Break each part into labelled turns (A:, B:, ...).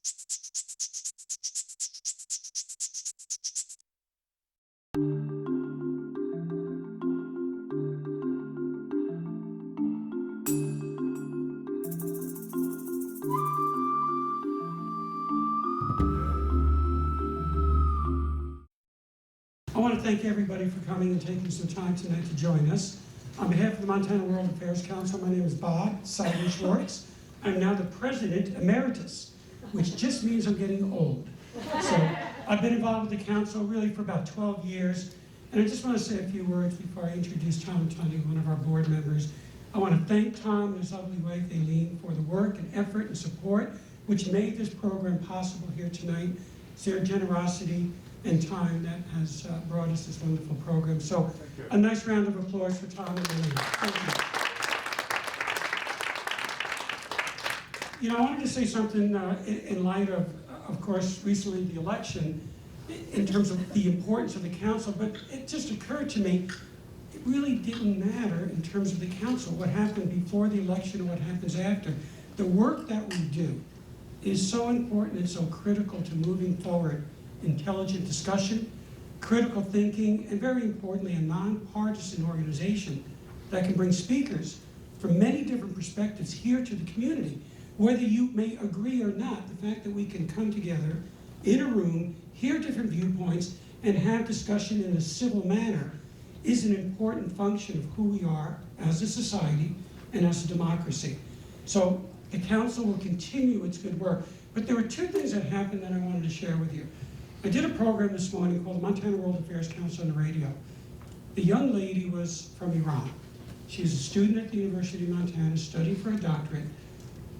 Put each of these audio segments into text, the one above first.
A: I want to thank everybody for coming and taking some time tonight to join us. On behalf of the Montana World Affairs Council, my name is Bob Seidenschwartz. I'm now the President Emeritus, which just means I'm getting old. So I've been involved with the council really for about 12 years, and I just want to say a few words before I introduce Tom Tunney, one of our board members. I want to thank Tom and his lovely wife, Aileen, for the work and effort and support which made this program possible here tonight. It's their generosity and time that has brought us this wonderful program. So a nice round of applause for Tom and Aileen. Thank you. You know, I wanted to say something in light of course, recently the election, in terms of the importance of the council, but it just occurred to me, it really didn't matter in terms of the council, what happened before the election and what happens after. The work that we do is so important and so critical to moving forward intelligent discussion, critical thinking, and very importantly, a nonpartisan organization that can bring speakers from many different perspectives here to the community. Whether you may agree or not, the fact that we can come together in a room, hear different viewpoints, and have discussion in a civil manner is an important function of who we are as a society and as a democracy. So the council will continue its good work. But there were two things that happened that I wanted to share with you. I did a program this morning called the Montana World Affairs Council on the radio. The young lady was from Iran. She was a student at the University of Montana studying for a doctorate,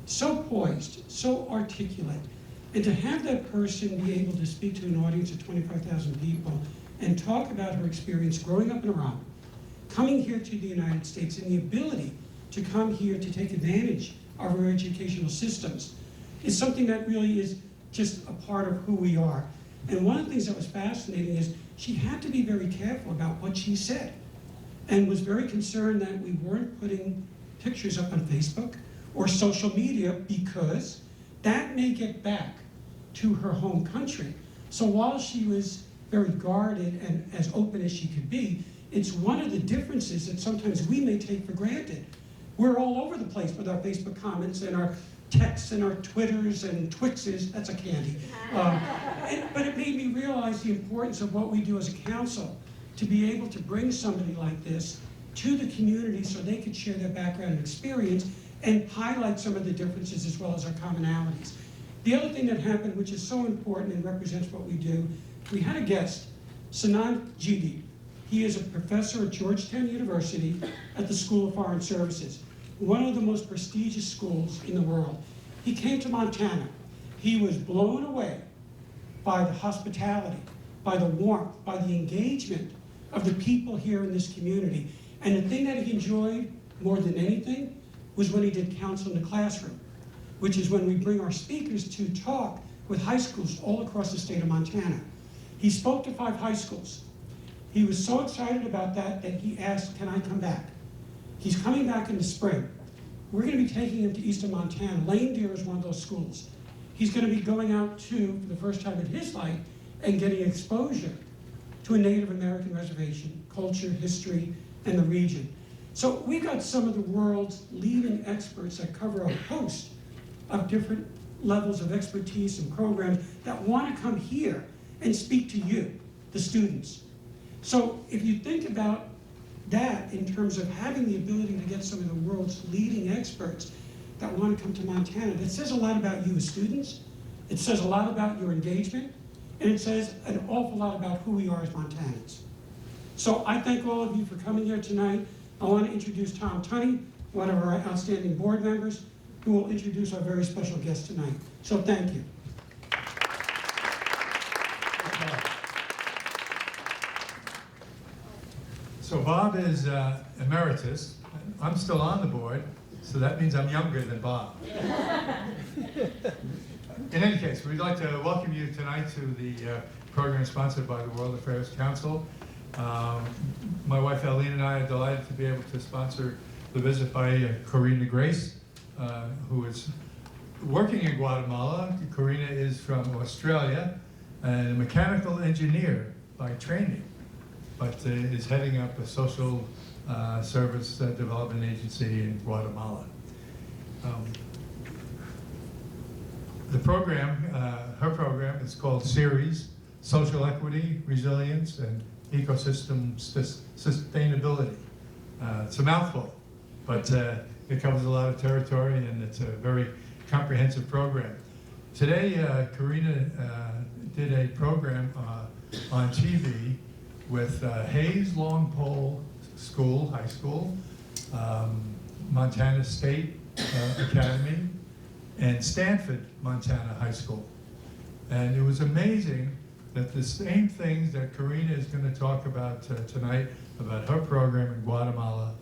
A: so poised, so articulate. And to have that person be able to speak to an audience of 25,000 people and talk about her experience growing up in Iran, coming here to the United States, and the ability to come here to take advantage of our educational systems is something that really is just a part of who we are. And one of the things that was fascinating is she had to be very careful about what she said and was very concerned that we weren't putting pictures up on Facebook or social media because that may get back to her home country. So while she was very guarded and as open as she could be, it's one of the differences that sometimes we may take for granted. We're all over the place with our Facebook comments and our texts and our Twitters and Twixes, that's a candy. But it made me realize the importance of what we do as a council to be able to bring somebody like this to the community so they could share their background and experience and highlight some of the differences as well as our commonalities. The other thing that happened, which is so important and represents what we do, we had a guest, Sanand Jidi. He is a professor at Georgetown University at the School of Foreign Services, one of the most prestigious schools in the world. He came to Montana. He was blown away by the hospitality, by the warmth, by the engagement of the people here in this community. And the thing that he enjoyed more than anything was when he did counsel in the classroom, which is when we bring our speakers to talk with high schools all across the state of Montana. He spoke to 5 high schools. He was so excited about that that he asked, can I come back? He's coming back in the spring. We're going to be taking him to eastern Montana. Lane Deer is one of those schools. He's going to be going out to, for the first time in his life, and getting exposure to a Native American reservation, culture, history, and the region. So we've got some of the world's leading experts that cover a host of different levels of expertise and programs that want to come here and speak to you, the students. So if you think about that in terms of having the ability to get some of the world's leading experts that want to come to Montana, that says a lot about you as students, it says a lot about your engagement, and it says an awful lot about who we are as Montanans. So I thank all of you for coming here tonight. I want to introduce Tom Tunney, one of our outstanding board members, who will introduce our very special guest tonight. So thank you.
B: So Bob is emeritus. I'm still on the board, so that means I'm younger than Bob. In any case, we'd like to welcome you tonight to the program sponsored by the World Affairs Council. My wife Eileen and I are delighted to be able to sponsor the visit by Corina Grace, who is working in Guatemala. Karina is from Australia and a mechanical engineer by training, but is heading up a social service development agency in Guatemala. The program, her program, is called SERIES, Social Equity, Resilience, and Ecosystem Sustainability. It's a mouthful, but it covers a lot of territory, and it's a very comprehensive program. Today, Karina did a program on TV with Hayes Long Pole School, high school, Montana State Academy, and Stanford, Montana High School. And it was amazing that the same things that Karina is going to talk about tonight, about her program in Guatemala,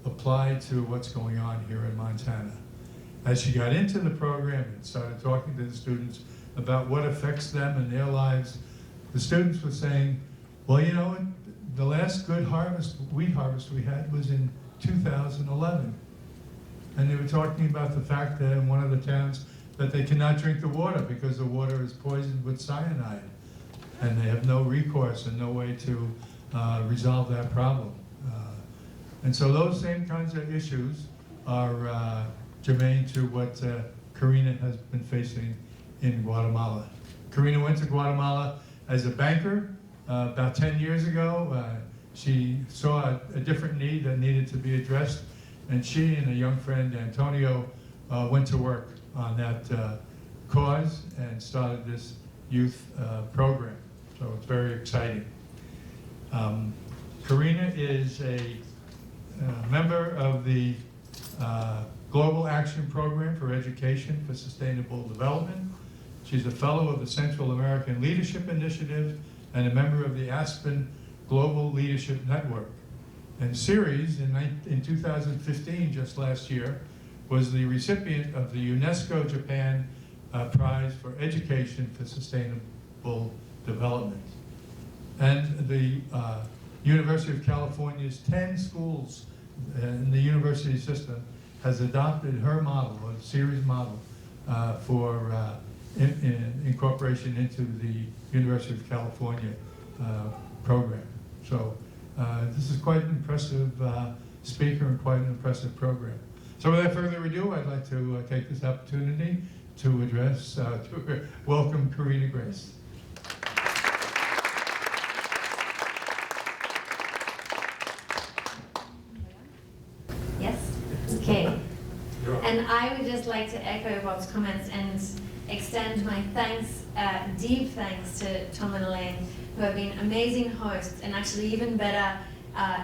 B: apply to what's going on here in Montana. As she got into the program and started talking to the students about what affects them and their lives, the students were saying, well, you know, the last good wheat harvest we had was in 2011. And they were talking about the fact that in one of the towns that they cannot drink the water because the water is poisoned with cyanide. And they have no recourse and no way to resolve that problem. And so those same kinds of issues are germane to what Karina has been facing in Guatemala. Karina went to Guatemala as a banker about 10 years ago. She saw a different need that needed to be addressed, and she and a young friend, Antonio, went to work on that cause and started this youth program. So it's very exciting. Karina is a member of the Global Action Program for Education for Sustainable Development. She's a fellow of the Central American Leadership Initiative and a member of the Aspen Global Leadership Network. And SERIES in 2015, just last year, was the recipient of the UNESCO Japan Prize for Education for Sustainable Development. And the University of California's 10 schools in the university system has adopted her model, a SERIES model, for incorporation into the University of California program. So this is quite an impressive speaker and quite an impressive program. So without further ado, I'd like to take this opportunity to address, to welcome Karina Grace.
C: Yes? Okay. And I would just like to echo Bob's comments and extend my thanks, deep thanks to Tom and Elaine, who have been amazing hosts and actually even better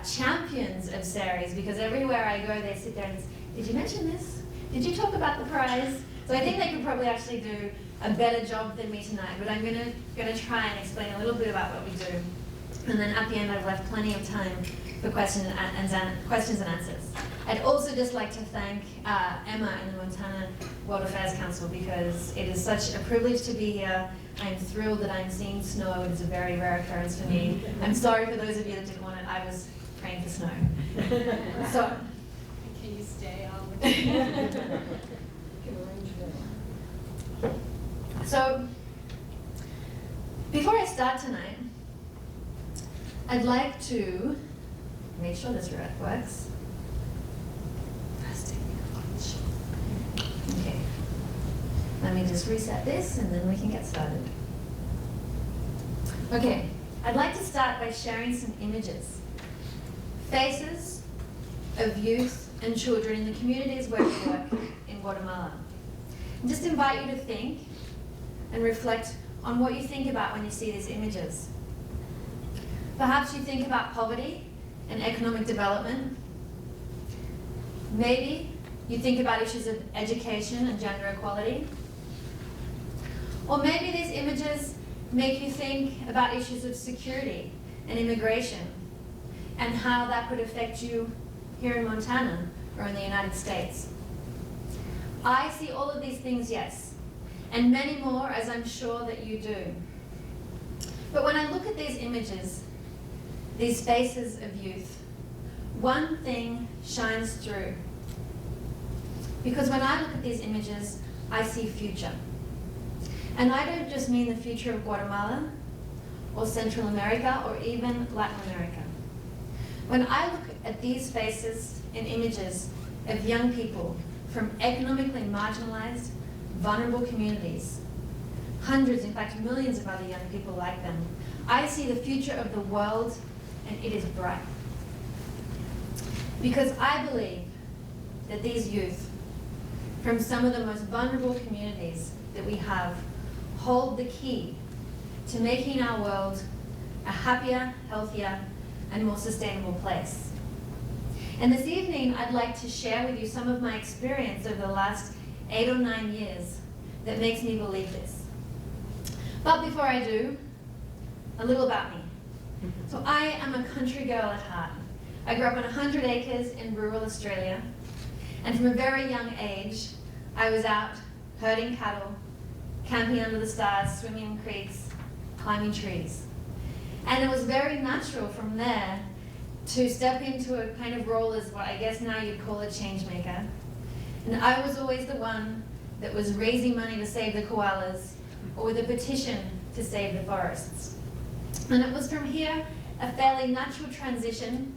C: champions of SERIES, because everywhere I go they sit there and say, did you mention this? Did you talk about the prize? So I think they could probably actually do a better job than me tonight, but I'm gonna try and explain a little bit about what we do. And then at the end I've left plenty of time for questions and answers. I'd also just like to thank Emma and the Montana World Affairs Council, because it is such a privilege to be here. I'm thrilled that I'm seeing snow. It is a very rare occurrence for me. I'm sorry for those of you that didn't want it. I was praying for snow. So,
D: can you stay on?
C: So, before I start tonight, I'd like to make sure this works. Okay, let me just reset this and then we can get started. Okay, I'd like to start by sharing some images. Faces of youth and children in the communities where we work in Guatemala. And just invite you to think and reflect on what you think about when you see these images. Perhaps you think about poverty and economic development. Maybe you think about issues of education and gender equality. Or maybe these images make you think about issues of security and immigration and how that could affect you here in Montana or in the United States. I see all of these things, yes, and many more, as I'm sure that you do. But when I look at these images, these faces of youth, one thing shines through. Because when I look at these images, I see future. And I don't just mean the future of Guatemala or Central America or even Latin America. When I look at these faces and images of young people from economically marginalized, vulnerable communities, hundreds, in fact millions of other young people like them, I see the future of the world, and it is bright. Because I believe that these youth from some of the most vulnerable communities that we have hold the key to making our world a happier, healthier, and more sustainable place. And this evening, I'd like to share with you some of my experience over the last 8 or 9 years that makes me believe this. But before I do, a little about me. So I am a country girl at heart. I grew up on 100 acres in rural Australia, and from a very young age, I was out herding cattle, camping under the stars, swimming in creeks, climbing trees. And it was very natural from there to step into a kind of role as what I guess now you'd call a change maker. And I was always the one that was raising money to save the koalas or with a petition to save the forests. And it was from here a fairly natural transition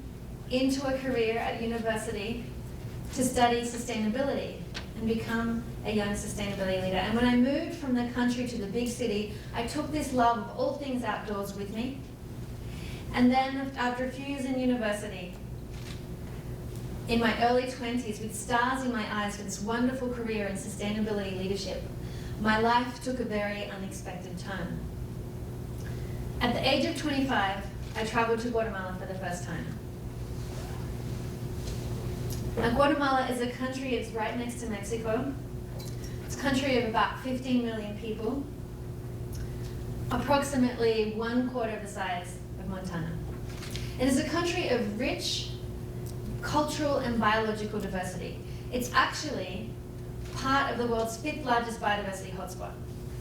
C: into a career at university to study sustainability and become a young sustainability leader. And when I moved from the country to the big city, I took this love of all things outdoors with me. And then after a few years in university, in my early 20s, with stars in my eyes for this wonderful career in sustainability leadership, my life took a very unexpected turn. At the age of 25, I traveled to Guatemala for the first time. Now, Guatemala is a country, it's right next to Mexico. It's a country of about 15 million people, approximately 1/4 of the size of Montana. It is a country of rich cultural and biological diversity. It's actually part of the world's 5th largest biodiversity hotspot,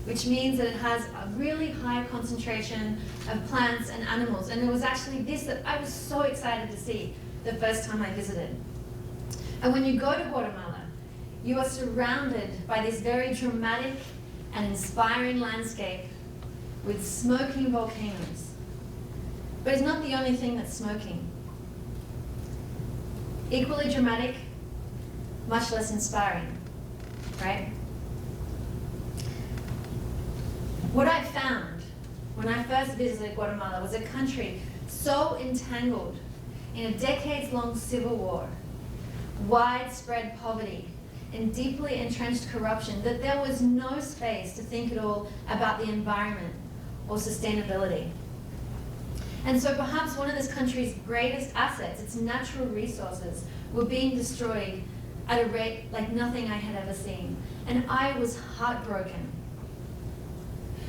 C: which means that it has a really high concentration of plants and animals. And it was actually this that I was so excited to see the first time I visited. And when you go to Guatemala, you are surrounded by this very dramatic and inspiring landscape with smoking volcanoes. But it's not the only thing that's smoking. Equally dramatic, much less inspiring, right? What I found when I first visited Guatemala was a country so entangled in a decades-long civil war, widespread poverty, and deeply entrenched corruption that there was no space to think at all about the environment or sustainability. And so perhaps one of this country's greatest assets, its natural resources, were being destroyed at a rate like nothing I had ever seen. And I was heartbroken.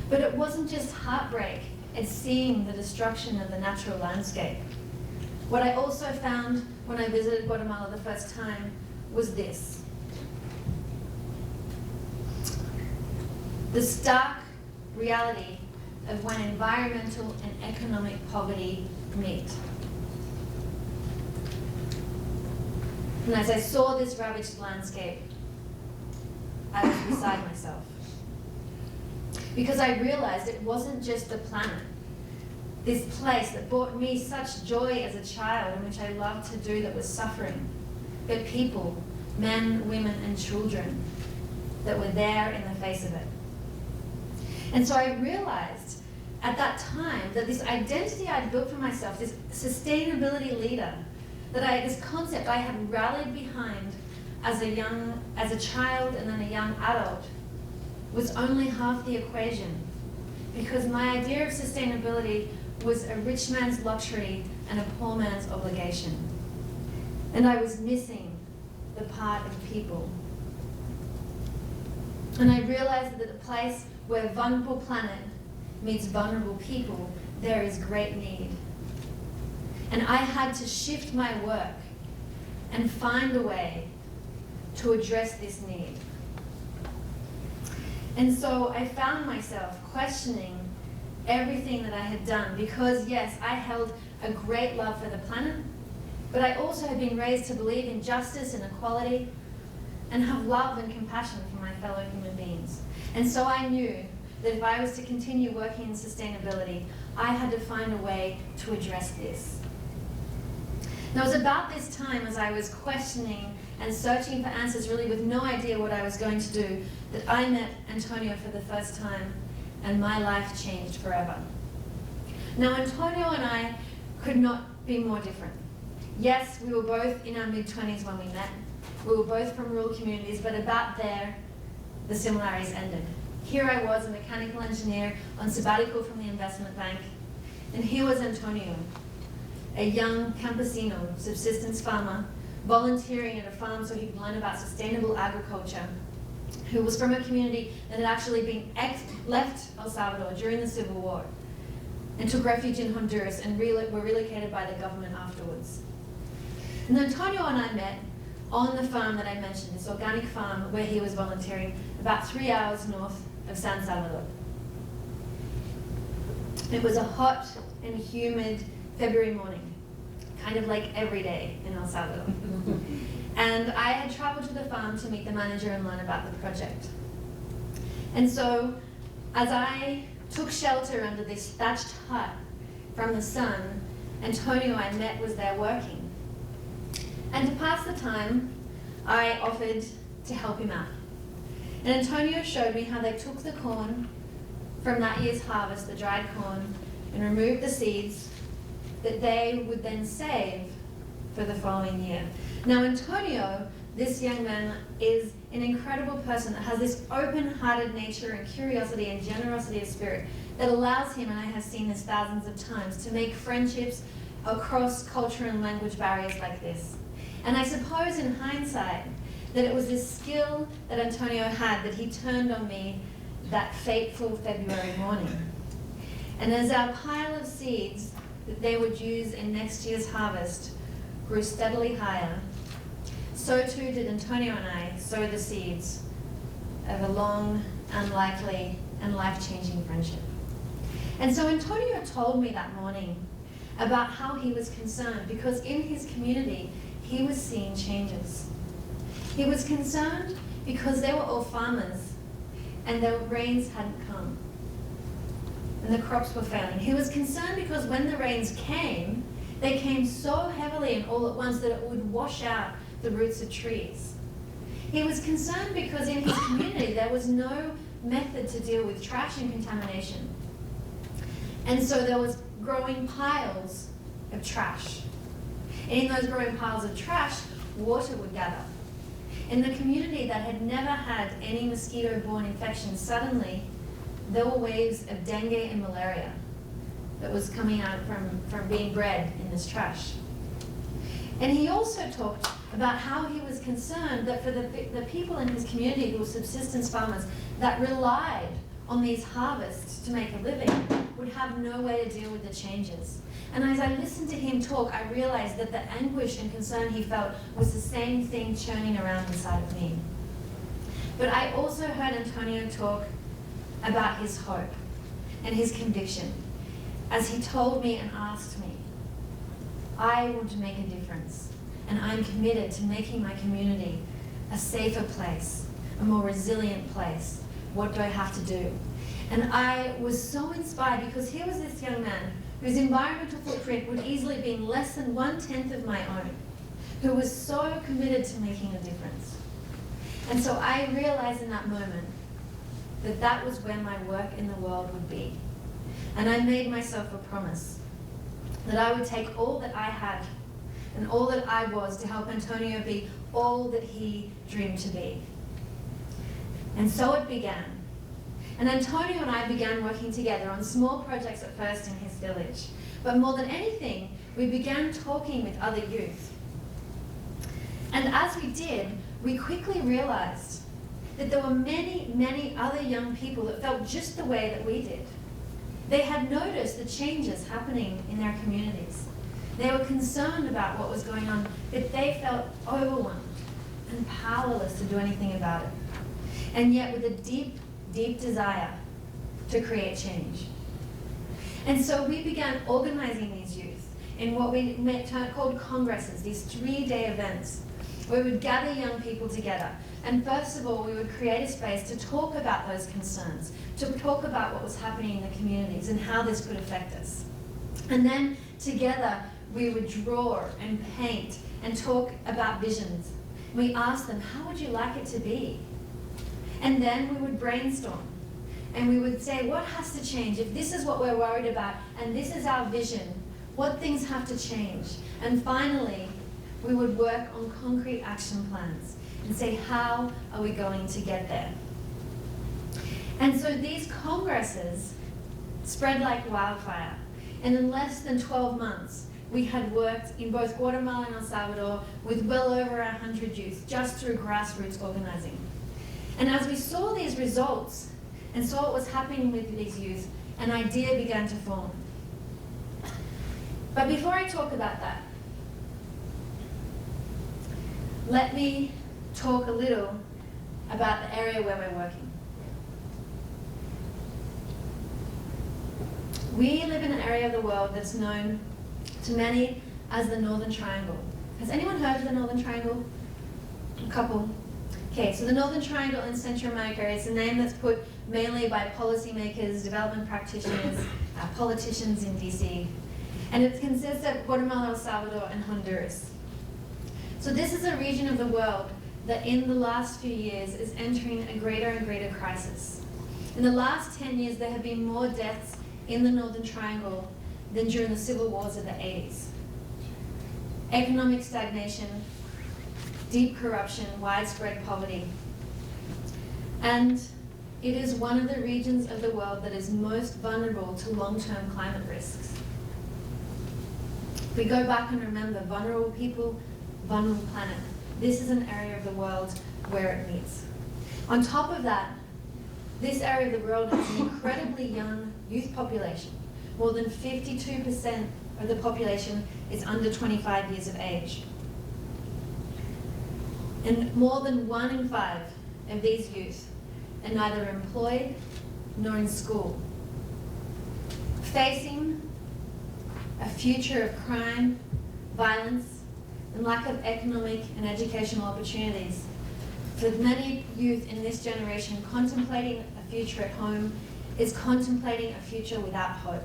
C: But it wasn't just heartbreak at seeing the destruction of the natural landscape. What I also found when I visited Guatemala the first time was this. The stark reality of when environmental and economic poverty meet. And as I saw this ravaged landscape, I was beside myself. Because I realized it wasn't just the planet, this place that brought me such joy as a child and which I loved to do, that was suffering, but people, men, women, and children that were there in the face of it. And so I realized at that time that this identity I'd built for myself, this sustainability leader, this concept I had rallied behind as a child and then a young adult, was only half the equation. Because my idea of sustainability was a rich man's luxury and a poor man's obligation. And I was missing the part of people. And I realized that the place where vulnerable planet meets vulnerable people, there is great need. And I had to shift my work and find a way to address this need. And so I found myself questioning everything that I had done, because yes, I held a great love for the planet, but I also had been raised to believe in justice and equality. and have love and compassion for my fellow human beings. And so I knew that if I was to continue working in sustainability, I had to find a way to address this. Now, it was about this time, as I was questioning and searching for answers, really with no idea what I was going to do, that I met Antonio for the first time, and my life changed forever. Now, Antonio and I could not be more different. Yes, we were both in our mid-20s when we met. We were both from rural communities, but about there, the similarities ended. Here I was, a mechanical engineer on sabbatical from the investment bank, and here was Antonio, a young campesino, subsistence farmer, volunteering at a farm so he could learn about sustainable agriculture, who was from a community that had actually been left El Salvador during the Civil War and took refuge in Honduras and were relocated by the government afterwards. And Antonio and I met on the farm that I mentioned, this organic farm where he was volunteering, about 3 hours north of San Salvador. It was a hot and humid February morning, kind of like every day in El Salvador. And I had traveled to the farm to meet the manager and learn about the project. And so, as I took shelter under this thatched hut from the sun, Antonio I met was there working. And to pass the time, I offered to help him out. And Antonio showed me how they took the corn from that year's harvest, the dried corn, and removed the seeds that they would then save for the following year. Now, Antonio, this young man, is an incredible person that has this open-hearted nature and curiosity and generosity of spirit that allows him, and I have seen this thousands of times, to make friendships across culture and language barriers like this. And I suppose in hindsight that it was this skill that Antonio had that he turned on me that fateful February morning. And as our pile of seeds that they would use in next year's harvest grew steadily higher, so too did Antonio and I sow the seeds of a long, unlikely, and life-changing friendship. And so Antonio told me that morning about how he was concerned because in his community, he was seeing changes. He was concerned because they were all farmers and their rains hadn't come and the crops were failing. He was concerned because when the rains came, they came so heavily and all at once that it would wash out the roots of trees. He was concerned because in his community there was no method to deal with trash and contamination. And so there was growing piles of trash. And in those growing piles of trash, water would gather. In the community that had never had any mosquito-borne infections, suddenly there were waves of dengue and malaria that was coming out from being bred in this trash. And he also talked about how he was concerned that for the people in his community who were subsistence farmers that relied on these harvests to make a living would have no way to deal with the changes. And as I listened to him talk, I realized that the anguish and concern he felt was the same thing churning around inside of me. But I also heard Antonio talk about his hope and his conviction as he told me and asked me, I want to make a difference, and I'm committed to making my community a safer place, a more resilient place. What do I have to do? And I was so inspired because here was this young man whose environmental footprint would easily have been less than 1/10 of my own, who was so committed to making a difference. And so I realized in that moment that that was where my work in the world would be. And I made myself a promise that I would take all that I had and all that I was to help Antonio be all that he dreamed to be. And so it began. And Antonio and I began working together on small projects at first in his village. But more than anything, we began talking with other youth. And as we did, we quickly realized that there were many, many other young people that felt just the way that we did. They had noticed the changes happening in their communities. They were concerned about what was going on, but they felt overwhelmed and powerless to do anything about it. And yet with a deep, deep desire to create change. And so we began organizing these youth in what we called congresses, these 3-day events, where we would gather young people together And first of all, we would create a space to talk about those concerns, to talk about what was happening in the communities and how this could affect us. And then together, we would draw and paint and talk about visions. We asked them, how would you like it to be? And then we would brainstorm. And we would say, what has to change? If this is what we're worried about, and this is our vision, what things have to change? And finally, we would work on concrete action plans and say, how are we going to get there? And so these congresses spread like wildfire. And in less than 12 months, we had worked in both Guatemala and El Salvador with well over 100 youth, just through grassroots organizing. And as we saw these results and saw what was happening with these youth, an idea began to form. But before I talk about that, let me talk a little about the area where we're working. We live in an area of the world that's known to many as the Northern Triangle. Has anyone heard of the Northern Triangle? A couple. Okay, so the Northern Triangle in Central America is a name that's put mainly by policymakers, development practitioners, politicians in DC. And it consists of Guatemala, El Salvador, and Honduras. So this is a region of the world that in the last few years is entering a greater and greater crisis. In the last 10 years, there have been more deaths in the Northern Triangle than during the civil wars of the 80s. Economic stagnation, deep corruption, widespread poverty. And it is one of the regions of the world that is most vulnerable to long-term climate risks. If we go back and remember, vulnerable people, vulnerable planet. This is an area of the world where it meets. On top of that, this area of the world has an incredibly young youth population. More than 52% of the population is under 25 years of age. And more than 1 in 5 of these youth are neither employed nor in school, facing a future of crime, violence, and lack of economic and educational opportunities. For many youth in this generation, contemplating a future at home is contemplating a future without hope.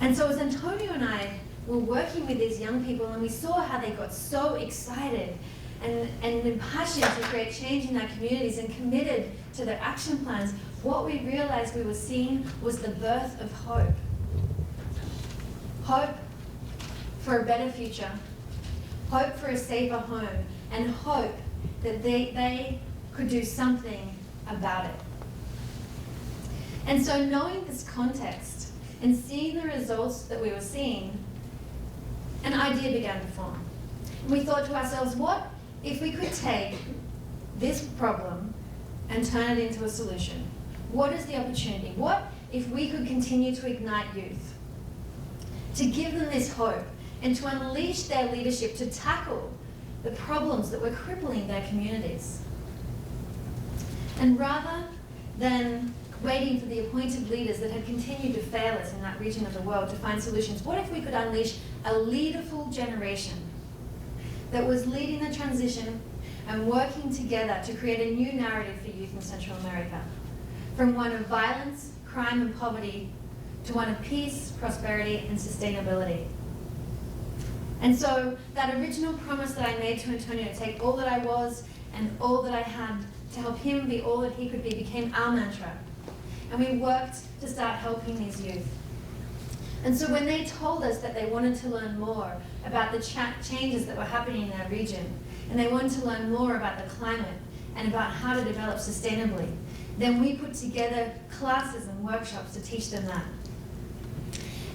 C: And so as Antonio and I were working with these young people, and we saw how they got so excited and impassioned to create change in their communities and committed to their action plans, what we realized we were seeing was the birth of hope. Hope for a better future, hope for a safer home, and hope that they could do something about it. And so knowing this context and seeing the results that we were seeing, an idea began to form. And we thought to ourselves, what if we could take this problem and turn it into a solution? What is the opportunity? What if we could continue to ignite youth, to give them this hope, and to unleash their leadership to tackle the problems that were crippling their communities? And rather than waiting for the appointed leaders that had continued to fail us in that region of the world to find solutions, what if we could unleash a leaderful generation that was leading the transition and working together to create a new narrative for youth in Central America, from one of violence, crime, and poverty to one of peace, prosperity, and sustainability. And so that original promise that I made to Antonio to take all that I was and all that I had to help him be all that he could be became our mantra. And we worked to start helping these youth. And so when they told us that they wanted to learn more about the changes that were happening in our region, and they wanted to learn more about the climate and about how to develop sustainably, then we put together classes and workshops to teach them that.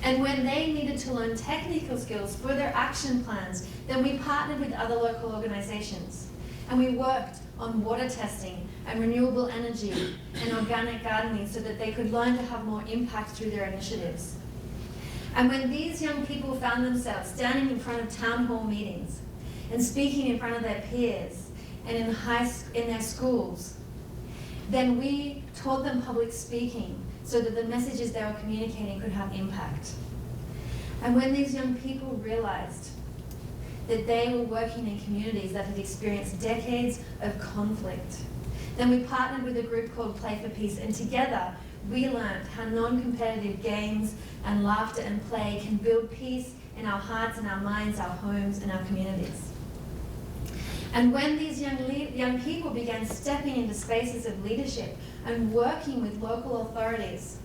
C: And when they needed to learn technical skills for their action plans, then we partnered with other local organizations. And we worked on water testing and renewable energy and organic gardening so that they could learn to have more impact through their initiatives. And when these young people found themselves standing in front of town hall meetings and speaking in front of their peers and in their schools, then we taught them public speaking so that the messages they were communicating could have impact. And when these young people realized that they were working in communities that had experienced decades of conflict. Then we partnered with a group called Play for Peace, and together we learned how non-competitive games and laughter and play can build peace in our hearts and our minds, our homes and our communities. And when these young people began stepping into spaces of leadership and working with local authorities,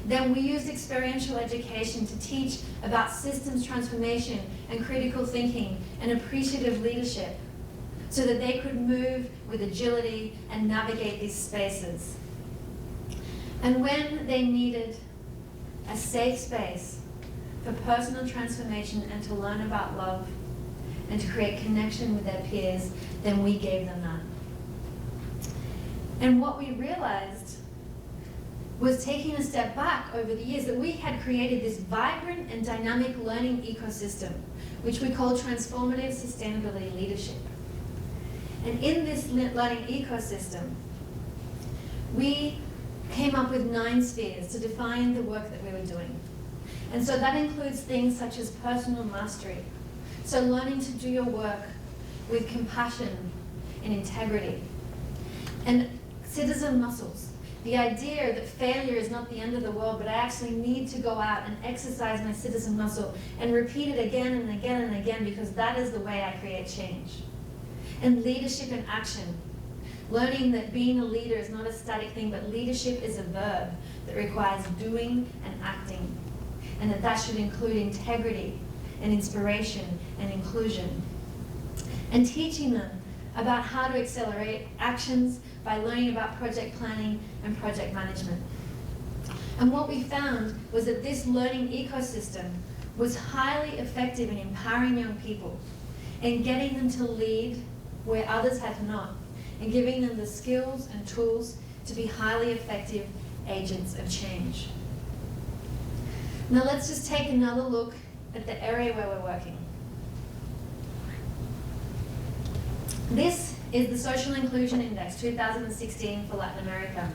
C: then we used experiential education to teach about systems transformation and critical thinking and appreciative leadership so that they could move with agility and navigate these spaces. And when they needed a safe space for personal transformation and to learn about love and to create connection with their peers, then we gave them that. And what we realized was, taking a step back over the years, that we had created this vibrant and dynamic learning ecosystem, which we call transformative sustainability leadership. And in this learning ecosystem, we came up with 9 spheres to define the work that we were doing. And so that includes things such as personal mastery. So learning to do your work with compassion and integrity. And citizen muscles. The idea that failure is not the end of the world, but I actually need to go out and exercise my citizen muscle and repeat it again and again and again, because that is the way I create change. And leadership in action. Learning that being a leader is not a static thing, but leadership is a verb that requires doing and acting. And that should include integrity and inspiration and inclusion. And teaching them about how to accelerate actions by learning about project planning and project management. And what we found was that this learning ecosystem was highly effective in empowering young people and getting them to lead where others had not, and giving them the skills and tools to be highly effective agents of change. Now let's just take another look at the area where we're working. This is the Social Inclusion Index 2016 for Latin America.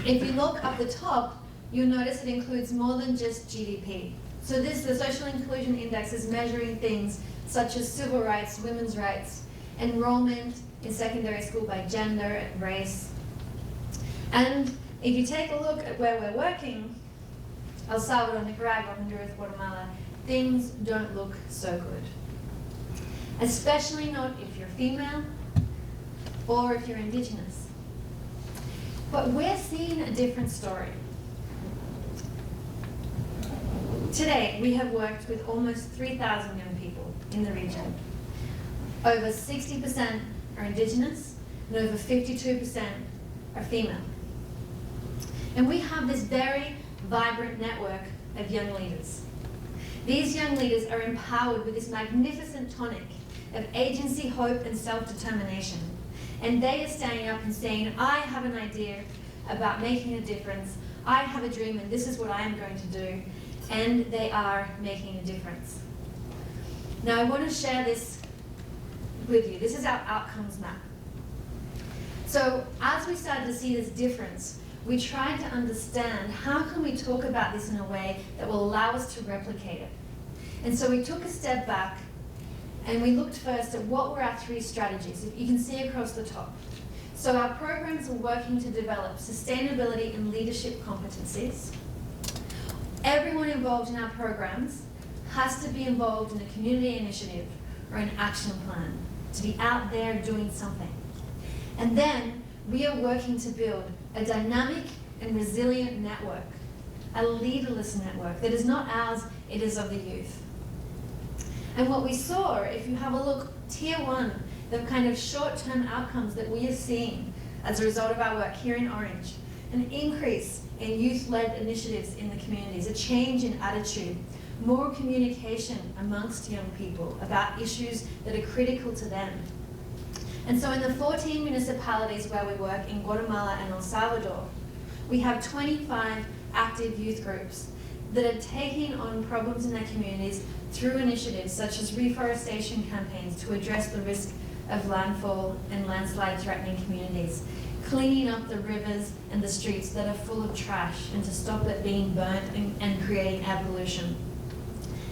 C: If you look up the top, you'll notice it includes more than just GDP. So the Social Inclusion Index is measuring things such as civil rights, women's rights, enrollment in secondary school by gender and race. And if you take a look at where we're working, El Salvador, Nicaragua, Honduras, Guatemala, things don't look so good. Especially not if you're female or if you're indigenous. But we're seeing a different story. Today, we have worked with almost 3,000 young people in the region. Over 60% are indigenous, and over 52% are female. And we have this very vibrant network of young leaders. These young leaders are empowered with this magnificent tonic of agency, hope, and self-determination. And they are standing up and saying, I have an idea about making a difference. I have a dream, and this is what I am going to do. And they are making a difference. Now, I want to share this with you. This is our outcomes map. So as we started to see this difference, we tried to understand how can we talk about this in a way that will allow us to replicate it. And so we took a step back and we looked first at what were our 3 strategies. If you can see across the top. So our programs are working to develop sustainability and leadership competencies. Everyone involved in our programs has to be involved in a community initiative or an action plan, to be out there doing something. And then we are working to build a dynamic and resilient network, a leaderless network that is not ours, it is of the youth. And what we saw, if you have a look, tier 1, the kind of short-term outcomes that we are seeing as a result of our work here in orange, an increase in youth-led initiatives in the communities, a change in attitude, more communication amongst young people about issues that are critical to them. And so in the 14 municipalities where we work in Guatemala and El Salvador, we have 25 active youth groups that are taking on problems in their communities through initiatives such as reforestation campaigns to address the risk of landfall and landslide threatening communities, cleaning up the rivers and the streets that are full of trash and to stop it being burnt and creating air pollution.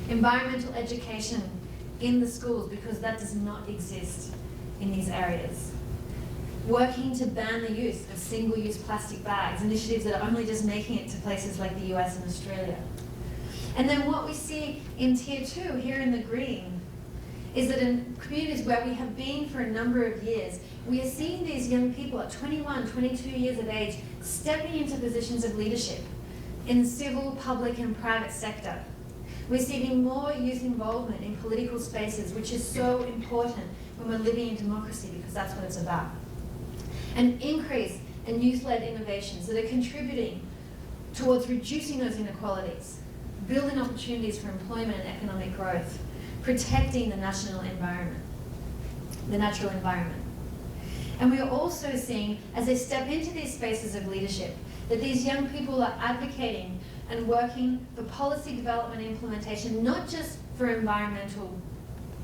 C: environmental education in the schools, because that does not exist in these areas. Working to ban the use of single-use plastic bags, initiatives that are only just making it to places like the US and Australia. And then what we see in Tier 2, here in the green, is that in communities where we have been for a number of years, we are seeing these young people at 21, 22 years of age stepping into positions of leadership in the civil, public, and private sector. We're seeing more youth involvement in political spaces, which is so important when we're living in democracy, because that's what it's about. An increase in youth-led innovations that are contributing towards reducing those inequalities, building opportunities for employment and economic growth, protecting the national environment, the natural environment. And we are also seeing, as they step into these spaces of leadership, that these young people are advocating and working for policy development and implementation, not just for environmental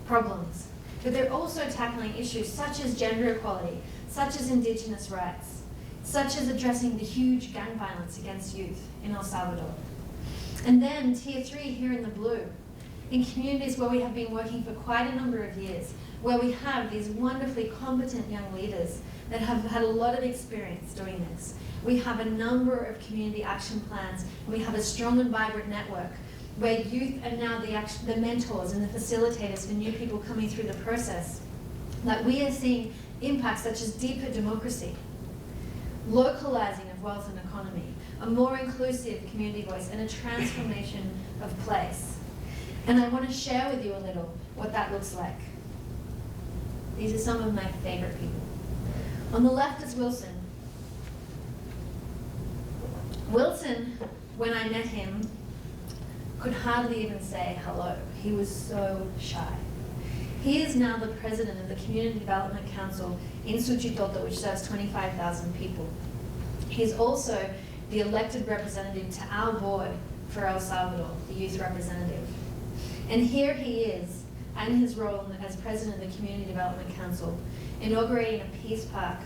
C: problems, but they're also tackling issues such as gender equality, such as Indigenous rights, such as addressing the huge gang violence against youth in El Salvador. And then Tier 3 here in the blue, in communities where we have been working for quite a number of years, where we have these wonderfully competent young leaders that have had a lot of experience doing this. We have a number of community action plans, and we have a strong and vibrant network where youth are now the mentors and the facilitators for new people coming through the process. That we are seeing impacts such as deeper democracy, localizing of wealth and economy, a more inclusive community voice, and a transformation of place. And I want to share with you a little what that looks like. These are some of my favorite people. On the left is Wilson. Wilson, when I met him, could hardly even say hello. He was so shy. He is now the president of the Community Development Council in Suchitoto, which serves 25,000 people. He's also the elected representative to our board for El Salvador, the youth representative. And here he is, and his role as president of the Community Development Council, inaugurating a peace park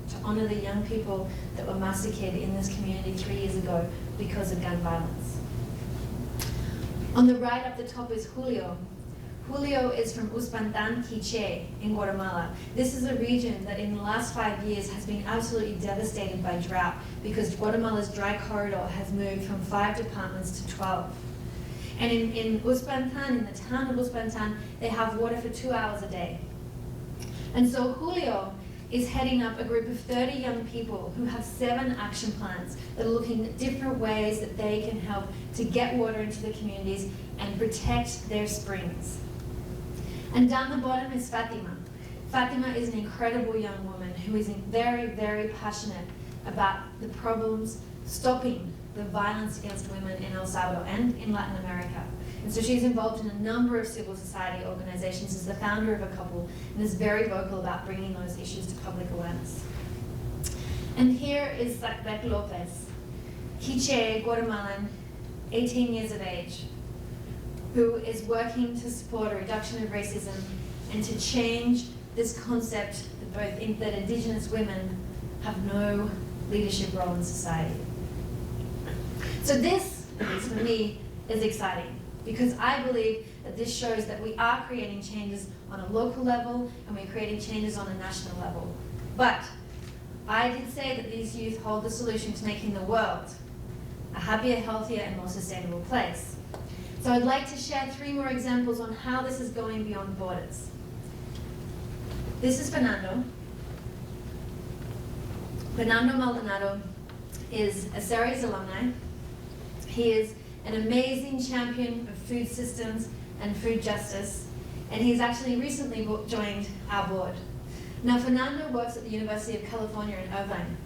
C: to honor the young people that were massacred in this community 3 years ago because of gun violence. On the right up the top is Julio. Julio is from Uspantan, Quiché in Guatemala. This is a region that in the last 5 years has been absolutely devastated by drought because Guatemala's dry corridor has moved from 5 departments to 12. And in Uspantan, in the town of Uspantan, they have water for 2 hours a day. And so Julio is heading up a group of 30 young people who have 7 action plans that are looking at different ways that they can help to get water into the communities and protect their springs. And down the bottom is Fatima. Fatima is an incredible young woman who is very, very passionate about the problems, stopping the violence against women in El Salvador and in Latin America. And so she's involved in a number of civil society organizations, is the founder of a couple, and is very vocal about bringing those issues to public awareness. And here is Zacbet Lopez, Quiché, Guatemalan, 18 years of age, who is working to support a reduction of racism and to change this concept that Indigenous women have no leadership role in society. So this, at least for me, is exciting because I believe that this shows that we are creating changes on a local level and we're creating changes on a national level. But I did say that these youth hold the solution to making the world a happier, healthier, and more sustainable place. So I'd like to share 3 more examples on how this is going beyond borders. This is Fernando. Fernando Maldonado is a Ceres alumni. He is an amazing champion of food systems and food justice, and he's actually recently joined our board. Now, Fernando works at the University of California in Irvine,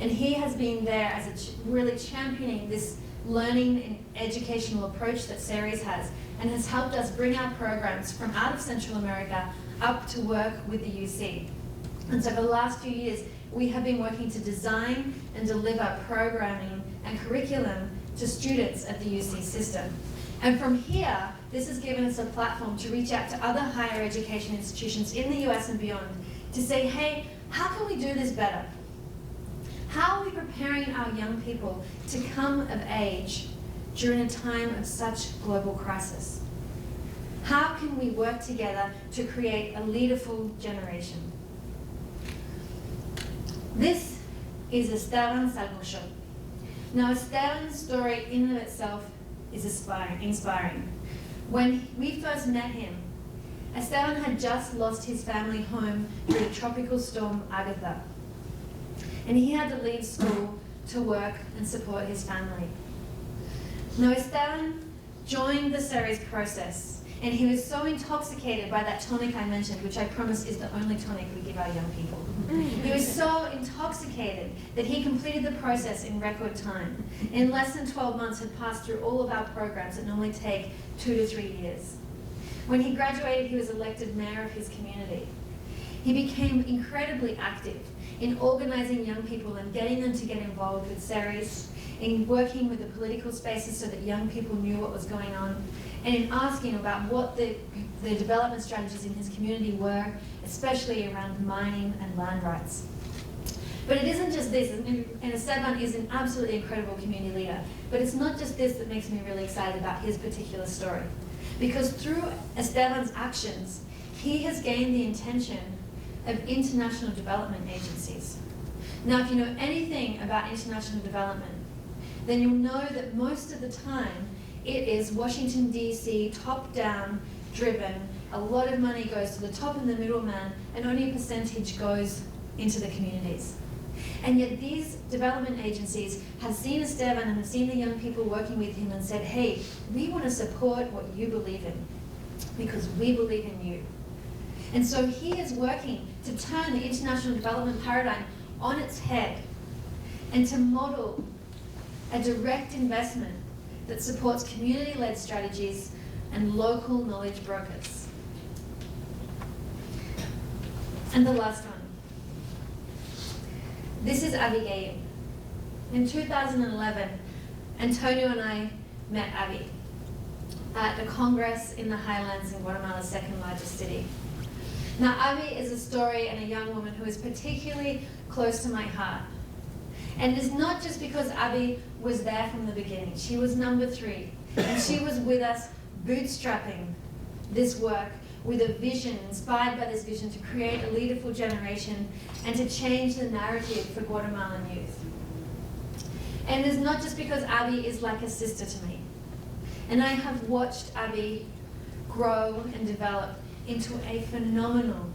C: and he has been there as really championing this learning and educational approach that Ceres has, and has helped us bring our programs from out of Central America up to work with the UC. And so for the last few years, we have been working to design and deliver programming and curriculum to students at the UC system. And from here, this has given us a platform to reach out to other higher education institutions in the US and beyond to say, hey, how can we do this better? How are we preparing our young people to come of age during a time of such global crisis? How can we work together to create a leaderful generation? This is Esteban Salvoshov. Now, Esteban's story in and of itself is inspiring. When we first met him, Esteban had just lost his family home through the tropical storm Agatha. And he had to leave school to work and support his family. Now, Esteban joined the Ceres process, and he was so intoxicated by that tonic I mentioned, which I promise is the only tonic we give our young people. He was so intoxicated that he completed the process in record time. In less than 12 months, had passed through all of our programs that normally take 2 to 3 years. When he graduated, he was elected mayor of his community. He became incredibly active in organizing young people and getting them to get involved with Ceres, in working with the political spaces so that young people knew what was going on, and in asking about what the development strategies in his community were, especially around mining and land rights. But it isn't just this, and Esteban is an absolutely incredible community leader, but it's not just this that makes me really excited about his particular story. Because through Esteban's actions, he has gained the attention of international development agencies. Now, if you know anything about international development, then you'll know that most of the time it is Washington, D.C., top-down driven. A lot of money goes to the top and the middleman, and only a percentage goes into the communities. And yet these development agencies have seen Esteban and have seen the young people working with him and said, hey, we want to support what you believe in because we believe in you. And so he is working to turn the international development paradigm on its head and to model a direct investment that supports community-led strategies and local knowledge brokers. And the last one. This is Abby Gaye. In 2011, Antonio and I met Abby at a congress in the highlands in Guatemala's second largest city. Now, Abby is a story and a young woman who is particularly close to my heart. And it's not just because Abby was there from the beginning. She was number 3, and she was with us bootstrapping this work with a vision, inspired by this vision, to create a leaderful generation and to change the narrative for Guatemalan youth. And it's not just because Abby is like a sister to me. And I have watched Abby grow and develop into a phenomenal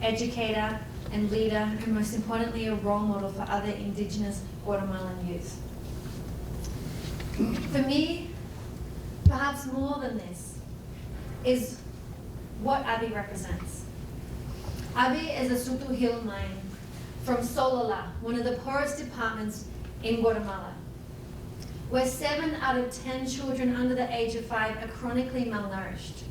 C: educator and leader, and most importantly, a role model for other Indigenous Guatemalan youth. For me, perhaps more than this, is what Abby represents. Abby is a Sutu Hill mine from Solala, one of the poorest departments in Guatemala, where 7 out of 10 children under the age of 5 are chronically malnourished.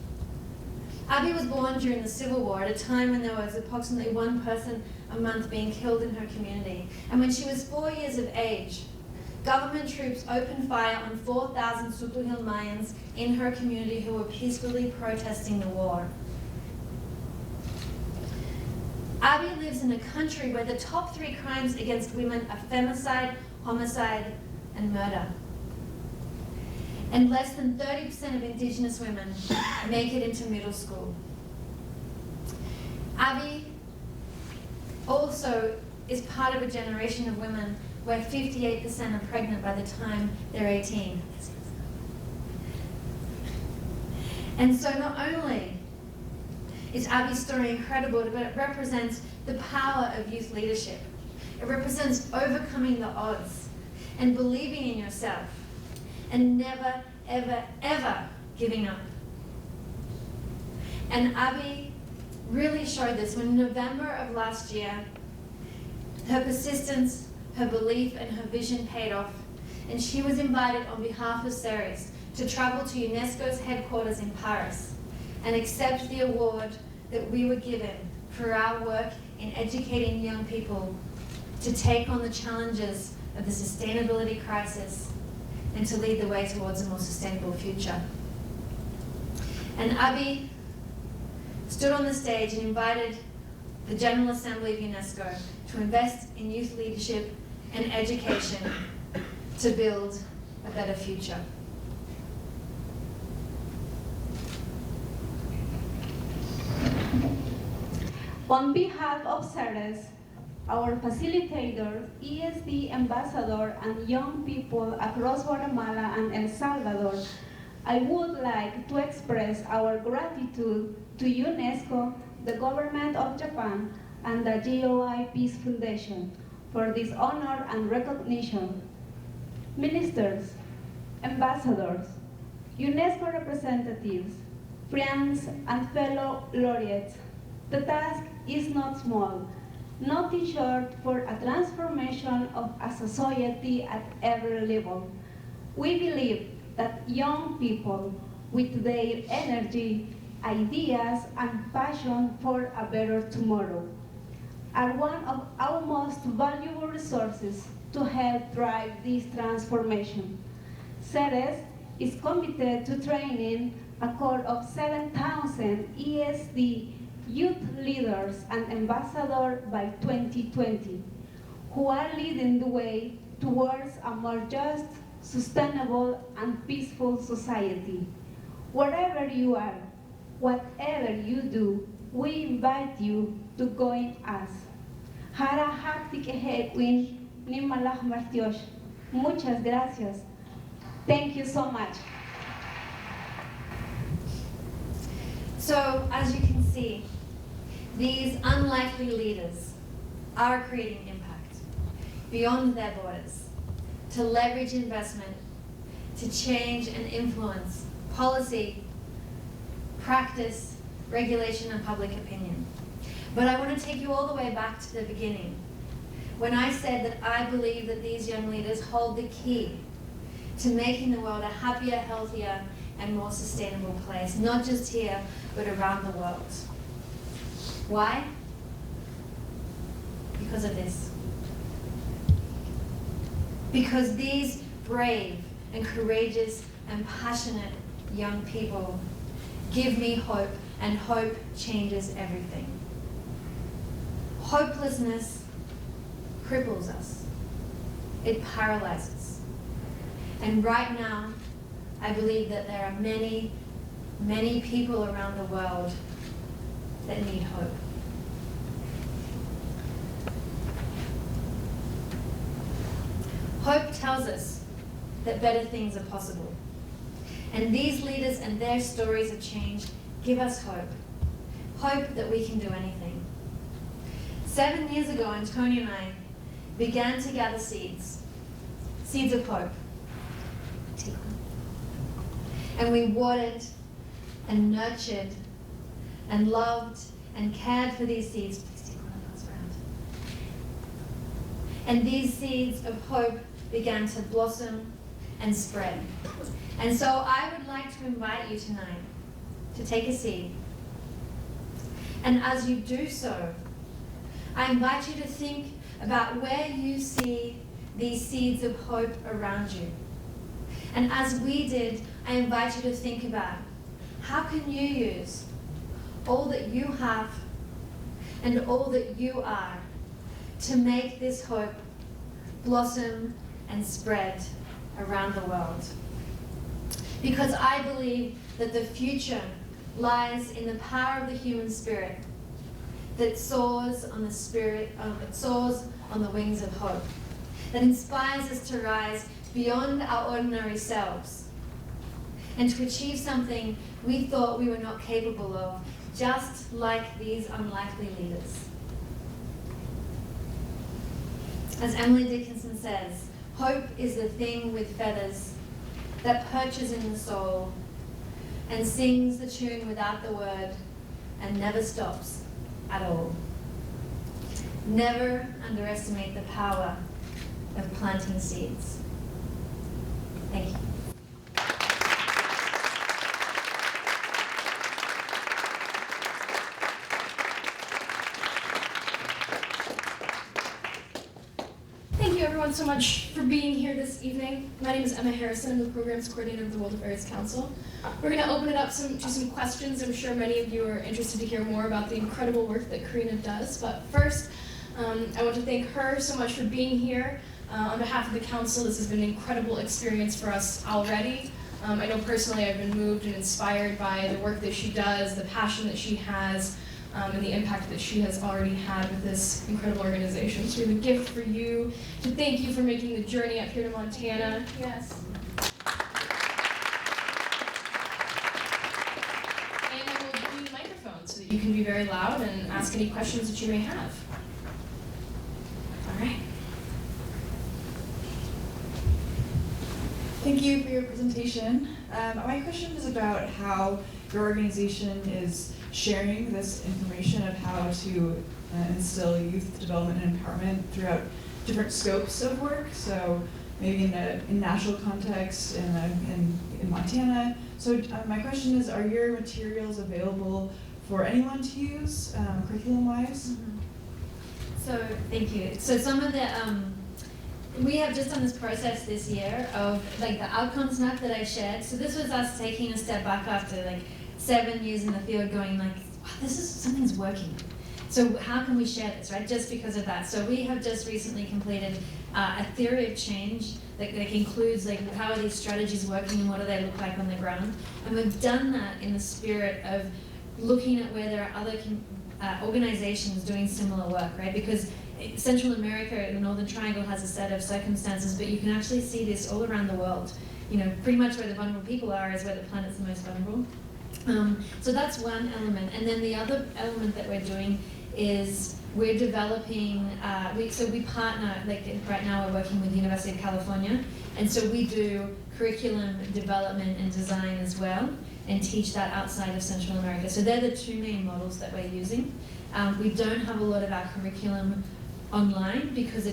C: Abby was born during the Civil War at a time when there was approximately 1 person a month being killed in her community. And when she was 4 years of age, government troops opened fire on 4,000 Sutu Hill Mayans in her community who were peacefully protesting the war. Abby lives in a country where the top 3 crimes against women are femicide, homicide, and murder. And less than 30% of Indigenous women make it into middle school. Abby also is part of a generation of women where 58% are pregnant by the time they're 18. And so not only is Abby's story incredible, but it represents the power of youth leadership. It represents overcoming the odds and believing in yourself and never, ever, ever giving up. And Abby really showed this when in November of last year, her persistence, her belief, and her vision paid off, and she was invited on behalf of Ceres to travel to UNESCO's headquarters in Paris and accept the award that we were given for our work in educating young people to take on the challenges of the sustainability crisis and to lead the way towards a more sustainable future. And Abby stood on the stage and invited the General Assembly of UNESCO to invest in youth leadership and education to build a better future.
E: On behalf of CERES, our facilitator, ESD ambassador, and young people across Guatemala and El Salvador, I would like to express our gratitude to UNESCO, the government of Japan, and the GOI Peace Foundation for this honor and recognition. Ministers, ambassadors, UNESCO representatives, friends, and fellow laureates, the task is not small, nothing short for a transformation of a society at every level. We believe that young people with their energy, ideas, and passion for a better tomorrow are one of our most valuable resources to help drive this transformation. CERES is committed to training a core of 7,000 ESD youth leaders and ambassadors by 2020, who are leading the way towards a more just, sustainable, and peaceful society. Wherever you are, whatever you do, we invite you to join us. Hara hartike hedwin nimalah martiosh. Muchas gracias. Thank you so much.
C: So, as you can see, these unlikely leaders are creating impact beyond their borders to leverage investment, to change and influence policy, practice, regulation, and public opinion. But I want to take you all the way back to the beginning, when I said that I believe that these young leaders hold the key to making the world a happier, healthier, and more sustainable place, not just here, but around the world. Why? Because of this. Because these brave and courageous and passionate young people give me hope, and hope changes everything. Hopelessness cripples us. It paralyzes. And right now, I believe that there are many, many people around the world that need hope. Hope tells us that better things are possible. And these leaders and their stories of change give us hope. Hope that we can do anything. 7 years ago, Antonio and I began to gather seeds of hope. Take one. And we watered and nurtured and loved and cared for these seeds. Please take one of those around. And these seeds of hope began to blossom and spread. And so I would like to invite you tonight to take a seed. And as you do so, I invite you to think about where you see these seeds of hope around you. And as we did, I invite you to think about how can you use all that you have and all that you are to make this hope blossom and spread around the world. Because I believe that the future lies in the power of the human spirit that soars on the wings of hope, that inspires us to rise beyond our ordinary selves and to achieve something we thought we were not capable of, just like these unlikely leaders. As Emily Dickinson says, hope is the thing with feathers that perches in the soul and sings the tune without the word and never stops at all. Never underestimate the power of planting seeds. Thank you.
F: Thank you everyone so much for being here this evening. My name is Emma Harrison. I'm the Programs Coordinator of the World Affairs Council. We're going to open it up to some questions. I'm sure many of you are interested to hear more about the incredible work that Karina does. But first, I want to thank her so much for being here. On behalf of the Council, this has been an incredible experience for us already. I know personally I've been moved and inspired by the work that she does, the passion that she has and the impact that she has already had with this incredible organization. So we have a gift for you to thank you for making the journey up here to Montana.
D: Yes.
F: And I will give you the microphone so that you can be very loud and ask any questions that you may have. All right.
G: Thank you for your presentation. My question is about how your organization is sharing this information of how to instill youth development and empowerment throughout different scopes of work. So maybe in a national context, in Montana. So my question is, are your materials available for anyone to use curriculum-wise?
C: So, thank you. So some of the, we have just done this process this year of like the outcomes map that I shared. So this was us taking a step back after like 7 years in the field going like, wow, something's working. So how can we share this, right? Just because of that. So we have just recently completed a theory of change that includes like how are these strategies working and what do they look like on the ground. And we've done that in the spirit of looking at where there are other organizations doing similar work, right? Because Central America, the Northern Triangle, has a set of circumstances, but you can actually see this all around the world. You know, pretty much where the vulnerable people are is where the planet's the most vulnerable. So that's one element. And then the other element that we're doing is we're developing, so we partner, like right now we're working with the University of California, and so we do curriculum development and design as well, and teach that outside of Central America. So they're the two main models that we're using. We don't have a lot of our curriculum online because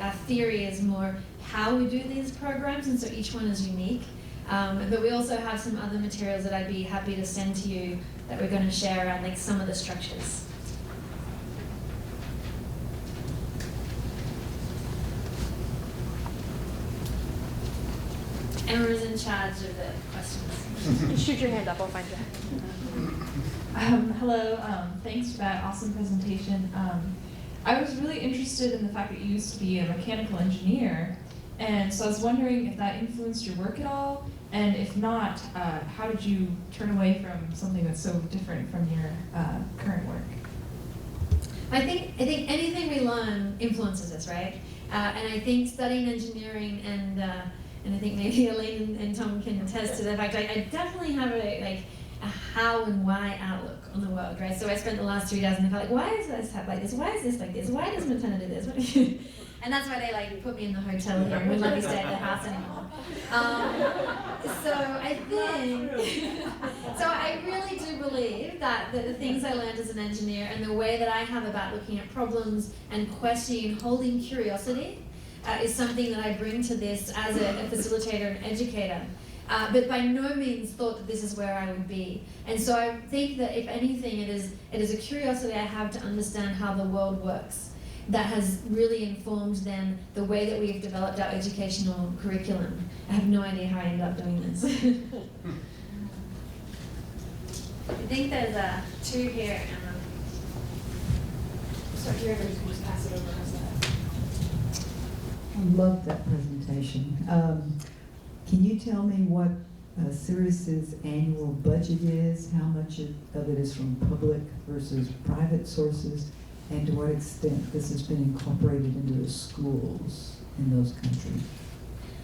C: our theory is more how we do these programs, and so each one is unique. But we also have some other materials that I'd be happy to send to you that we're going to share around like some of the structures. Emma's in charge of the questions.
H: Shoot your hand up, I'll find you.
G: Hello, thanks for that awesome presentation. I was really interested in the fact that you used to be a mechanical engineer, and so I was wondering if that influenced your work at all, and if not, how did you turn away from something that's so different from your current work?
C: I think anything we learn influences us, right? And I think studying engineering and I think maybe Elaine and Tom can attest to the fact I definitely have a how and why outlook on the world, right? So I spent the last 3 days and I felt like, why is this like this? Why is this like this? Why does Montana do this? And that's why they like put me in the hotel here and wouldn't let me stay at their house anymore. So I think, so I really do believe that the things I learned as an engineer and the way that I have about looking at problems and questioning and holding curiosity is something that I bring to this as a facilitator and educator. But by no means thought that this is where I would be. And so I think that if anything, it is a curiosity I have to understand how the world works that has really informed then the way that we've developed our educational curriculum. I have no idea how I ended up doing this. I think there's two here, Emma.
F: So here, you can just pass it over. How's that?
I: I love that presentation. Can you tell me what Sirius's annual budget is? How much of it is from public versus private sources? And to what extent this has been incorporated into the schools in those countries?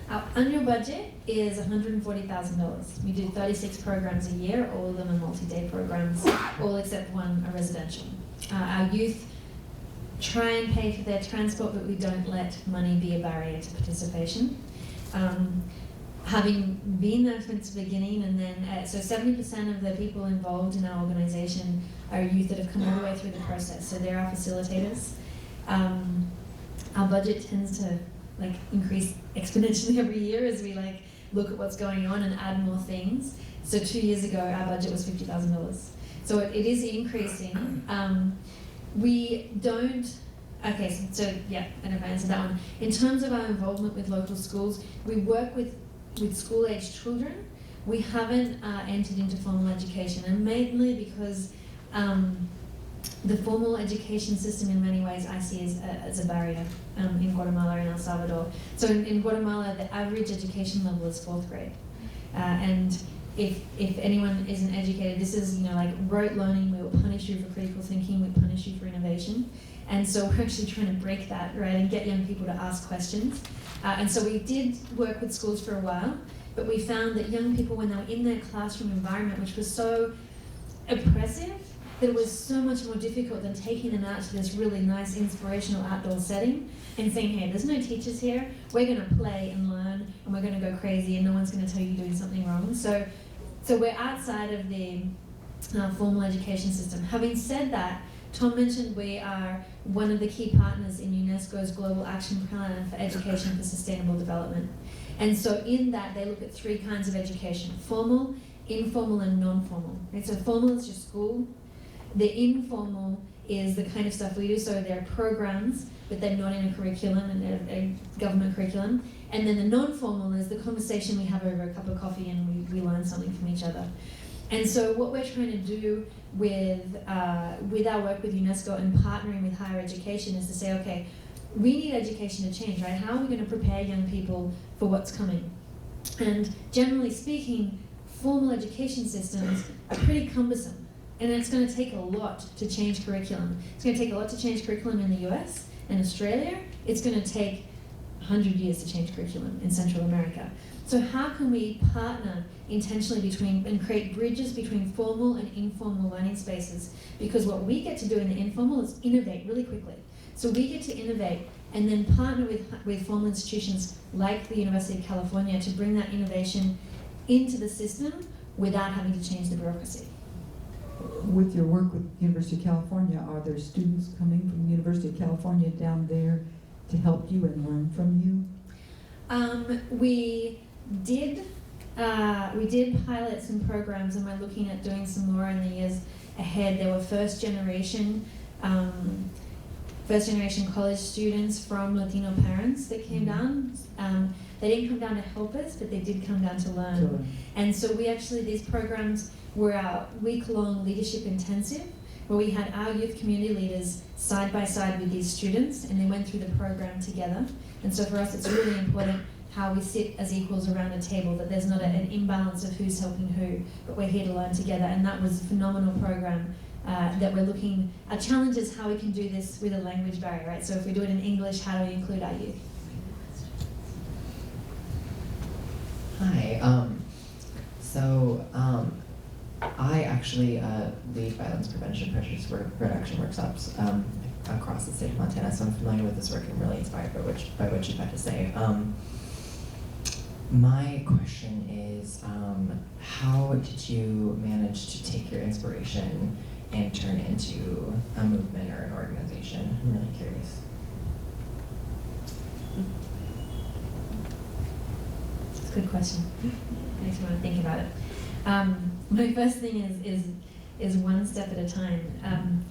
C: Our annual budget is $140,000. We do 36 programs a year. All of them are multi-day programs, all except one are residential. Our youth try and pay for their transport, but we don't let money be a barrier to participation. Having been there since the beginning, and then so 70% of the people involved in our organization are youth that have come all the way through the process. So they're our facilitators. Our budget tends to like increase exponentially every year as we like look at what's going on and add more things. So 2 years ago, our budget was $50,000. So it is increasing. We don't. Okay, so yeah, I don't know if I answered that one. In terms of our involvement with local schools, we work with school-aged children. We haven't entered into formal education, and mainly because the formal education system in many ways I see as a barrier in Guatemala and El Salvador. So in Guatemala, the average education level is 4th grade. And if anyone isn't educated, this is, you know, like rote learning. We will punish you for critical thinking. We punish you for innovation. And so we're actually trying to break that, right, and get young people to ask questions. And so we did work with schools for a while, but we found that young people, when they were in their classroom environment, which was so oppressive, that it was so much more difficult than taking them out to this really nice, inspirational outdoor setting and saying, hey, there's no teachers here, we're going to play and learn, and we're going to go crazy, and no one's going to tell you you're doing something wrong. So we're outside of the formal education system. Having said that, Tom mentioned we are one of the key partners in UNESCO's Global Action Plan for Education for Sustainable Development. And so in that, they look at 3 kinds of education: formal, informal, and non-formal. Right? So formal is your school. The informal is the kind of stuff we do, so they're programs, but they're not in a curriculum, and a government curriculum. And then the non-formal is the conversation we have over a cup of coffee, and we learn something from each other. And so what we're trying to do with our work with UNESCO and partnering with higher education is to say, okay, we need education to change, right? How are we going to prepare young people for what's coming? And generally speaking, formal education systems are pretty cumbersome. And it's going to take a lot to change curriculum. It's going to take a lot to change curriculum in the US and Australia. It's going to take 100 years to change curriculum in Central America. So how can we partner intentionally and create bridges between formal and informal learning spaces? Because what we get to do in the informal is innovate really quickly. So we get to innovate and then partner with formal institutions like the University of California to bring that innovation into the system without having to change the bureaucracy.
I: With your work with University of California, are there students coming from the University of California down there to help you and learn from you?
C: We did pilot some programs, and we're looking at doing some more in the years ahead. There were first generation college students from Latino parents that came down. They didn't come down to help us, but they did come down to learn. And so these programs were our week-long leadership intensive, where we had our youth community leaders side by side with these students, and they went through the program together. And so for us, it's really important how we sit as equals around a table, that there's not an imbalance of who's helping who, but we're here to learn together. And that was a phenomenal program that we're looking. Our challenge is how we can do this with a language barrier, right? So if we do it in English, how do we include our youth?
J: Hi. I actually lead violence prevention prejudice reduction workshops across the state of Montana, so I'm familiar with this work and really inspired by what you've had to say. My question is, how did you manage to take your inspiration and turn it into a movement or an organization? I'm really curious.
C: It's a good question. Makes me want to think about it. My first thing is one step at a time.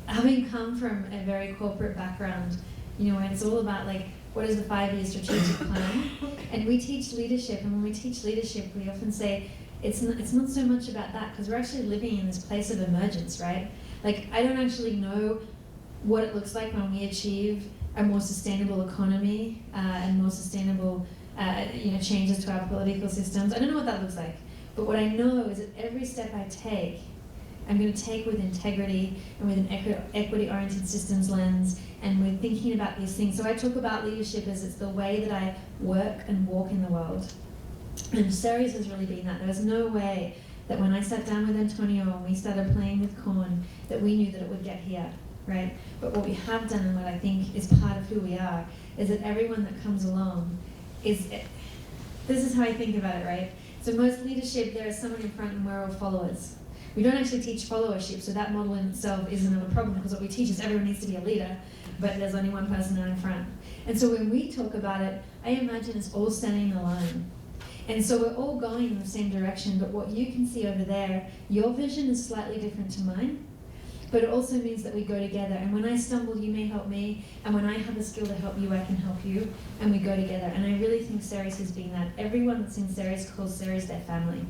C: Having come from a very corporate background, it's all about what is the 5-year strategic plan? And we teach leadership, and when we teach leadership, we often say it's not so much about that, because we're actually living in this place of emergence, right? I don't actually know what it looks like when we achieve a more sustainable economy and more sustainable changes to our political systems. I don't know what that looks like. But what I know is that every step I take, I'm going to take with integrity and with an equity-oriented systems lens, and with thinking about these things. So I talk about leadership as it's the way that I work and walk in the world. And Ceres has really been that. There was no way that when I sat down with Antonio and we started playing with corn, that we knew that it would get here, right? But what we have done, and what I think is part of who we are, is that everyone that comes along this is how I think about it, right? So most leadership, there is someone in front and we're all followers. We don't actually teach followership, so that model in itself isn't a problem, because what we teach is everyone needs to be a leader, but there's only one person out in front. And so when we talk about it, I imagine it's all standing in a line. And so we're all going in the same direction, but what you can see over there, your vision is slightly different to mine, but it also means that we go together. And when I stumble, you may help me, and when I have a skill to help you, I can help you, and we go together. And I really think Ceres has been that. Everyone that's in Ceres calls Ceres their family.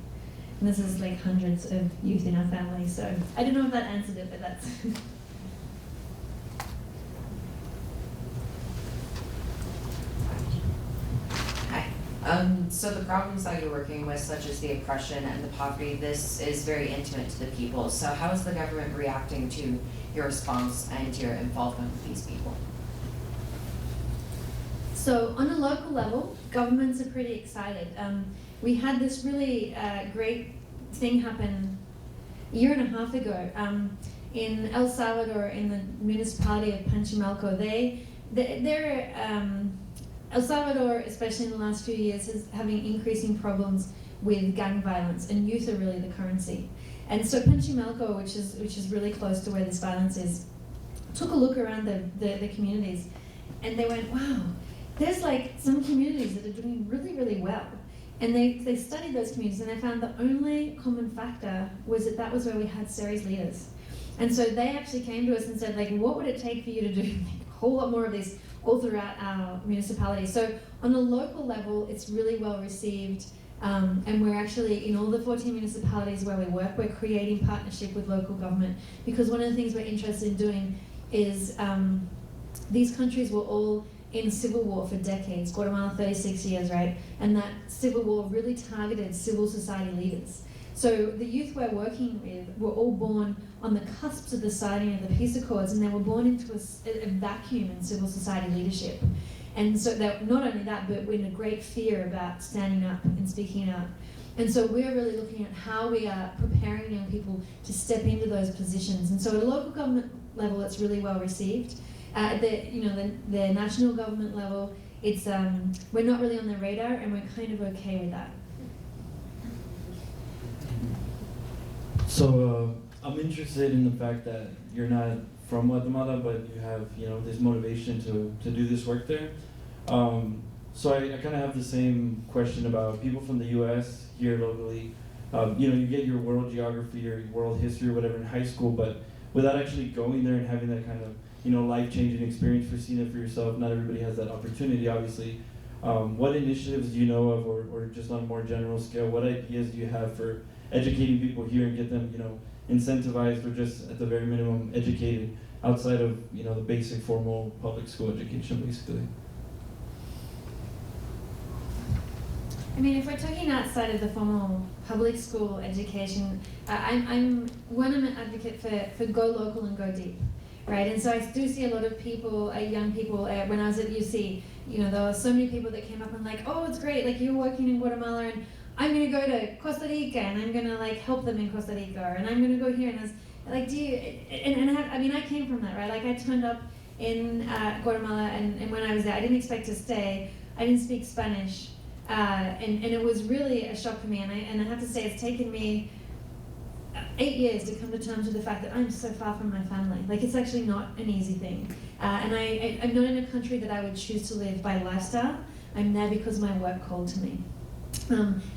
C: And this is hundreds of youth in our family, so I don't know if that answered it, but that's...
K: Hi.
J: So the problems that you're working with, such as the oppression and the poverty, this is very intimate to the people. So how is the government reacting to your response and your involvement with these people?
C: So on a local level, governments are pretty excited. We had this really great thing happen a year and a half ago in El Salvador, in the municipality of Panchimalco. El Salvador, especially in the last few years, is having increasing problems with gang violence, and youth are really the currency. And so Panchimalco, which is really close to where this violence is, took a look around the communities, and they went, wow, there's like some communities that are doing really, really well. And they studied those communities, and they found the only common factor was that was where we had series leaders. And so they actually came to us and said, like, what would it take for you to do a whole lot more of this all throughout our municipality? So on a local level, it's really well received. And we're actually, in all the 14 municipalities where we work, we're creating partnership with local government, because one of the things we're interested in doing is these countries were all in civil war for decades. Guatemala, 36 years, right? And that civil war really targeted civil society leaders. So the youth we're working with were all born on the cusps of the signing of the peace accords, and they were born into a vacuum in civil society leadership. And so that, not only that, but in a great fear about standing up and speaking out. And so we're really looking at how we are preparing young people to step into those positions. And so at a local government level, it's really well received. At the national government level, it's we're not really on the radar, and we're kind of okay with that.
K: So I'm interested in the fact that you're not from Guatemala, but you have this motivation to do this work there. So I kind of have the same question about people from the U.S. here locally. You get your world geography or world history or whatever in high school, but without actually going there and having that kind of life-changing experience for seeing it for yourself, not everybody has that opportunity, obviously. What initiatives do you know of, or just on a more general scale, what ideas do you have for educating people here and get them, incentivized or just at the very minimum educated outside of, the basic formal public school education, basically?
C: I mean, if we're talking outside of the formal public school education, I'm an advocate for go local and go deep, right? And so I do see a lot of people, young people, when I was at UC, there were so many people that came up and like, oh, it's great, like you're working in Guatemala, and I'm gonna go to Costa Rica, and I'm gonna like help them in Costa Rica, and I'm gonna go here, and I was like, do you, I came from that, right? Like I turned up in Guatemala, and when I was there, I didn't expect to stay. I didn't speak Spanish. And it was really a shock for me, and I have to say it's taken me 8 years to come to terms with the fact that I'm so far from my family. Like, it's actually not an easy thing. And I'm not in a country that I would choose to live by lifestyle. I'm there because my work called to me.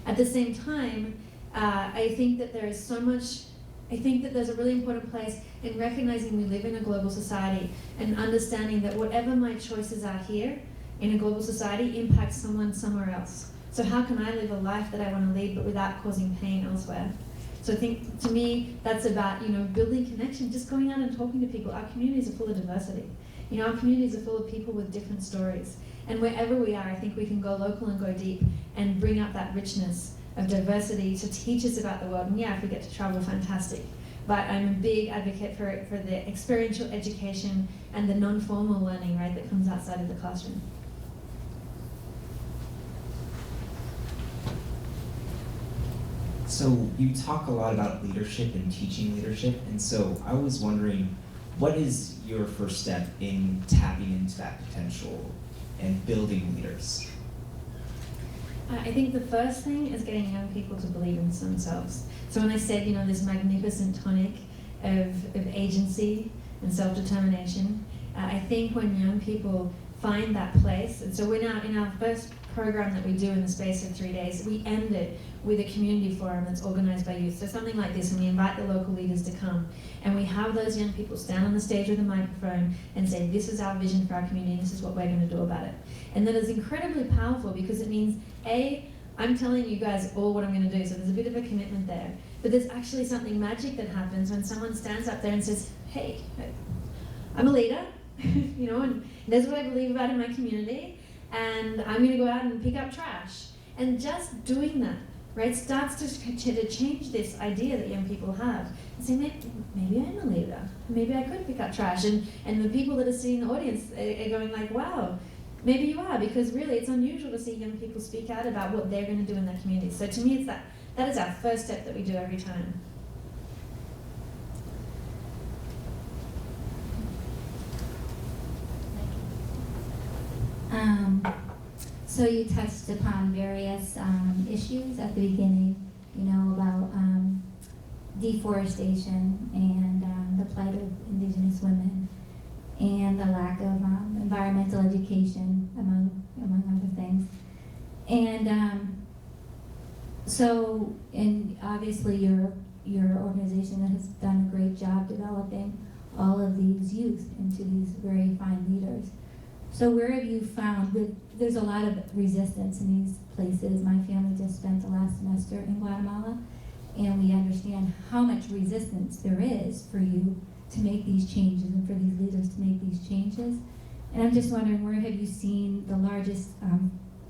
C: At the same time, I think that there is so much, I think that there's a really important place in recognizing we live in a global society and understanding that whatever my choices are here, in a global society impacts someone somewhere else. So how can I live a life that I want to lead but without causing pain elsewhere? So I think, to me, that's about, building connection, just going out and talking to people. Our communities are full of diversity. Our communities are full of people with different stories. And wherever we are, I think we can go local and go deep and bring up that richness of diversity to teach us about the world. And yeah, if we get to travel, fantastic. But I'm a big advocate for the experiential education and the non-formal learning, right, that comes outside of the classroom.
L: So you talk a lot about leadership and teaching leadership, and so I was wondering, what is your first step in tapping into that potential and building leaders?
C: I think the first thing is getting young people to believe in themselves. So when I said, this magnificent tonic of agency and self-determination, I think when young people find that place, and so we're now in our first program that we do in the space of 3 days, we end it with a community forum that's organized by youth. So something like this, and we invite the local leaders to come, and we have those young people stand on the stage with a microphone and say, this is our vision for our community, this is what we're going to do about it. And that is incredibly powerful, because it means, A, I'm telling you guys all what I'm going to do, so there's a bit of a commitment there. But there's actually something magic that happens when someone stands up there and says, hey, I'm a leader, and there's what I believe about in my community, and I'm going to go out and pick up trash. And just doing that, right, starts to change this idea that young people have. And say, maybe I'm a leader. Maybe I could pick up trash. And the people that are sitting in the audience are going like, wow, maybe you are, because really it's unusual to see young people speak out about what they're going to do in their community. So to me, it's that is our first step that we do every time.
M: So you touched upon various issues at the beginning, you know, about deforestation and the plight of Indigenous women and the lack of environmental education, among other things. And and obviously your organization has done a great job developing all of these youth into these very fine leaders. So where have you found, there's a lot of resistance in these places. My family just spent the last semester in Guatemala, and we understand how much resistance there is for you to make these changes and for these leaders to make these changes. And I'm just wondering, where have you seen the largest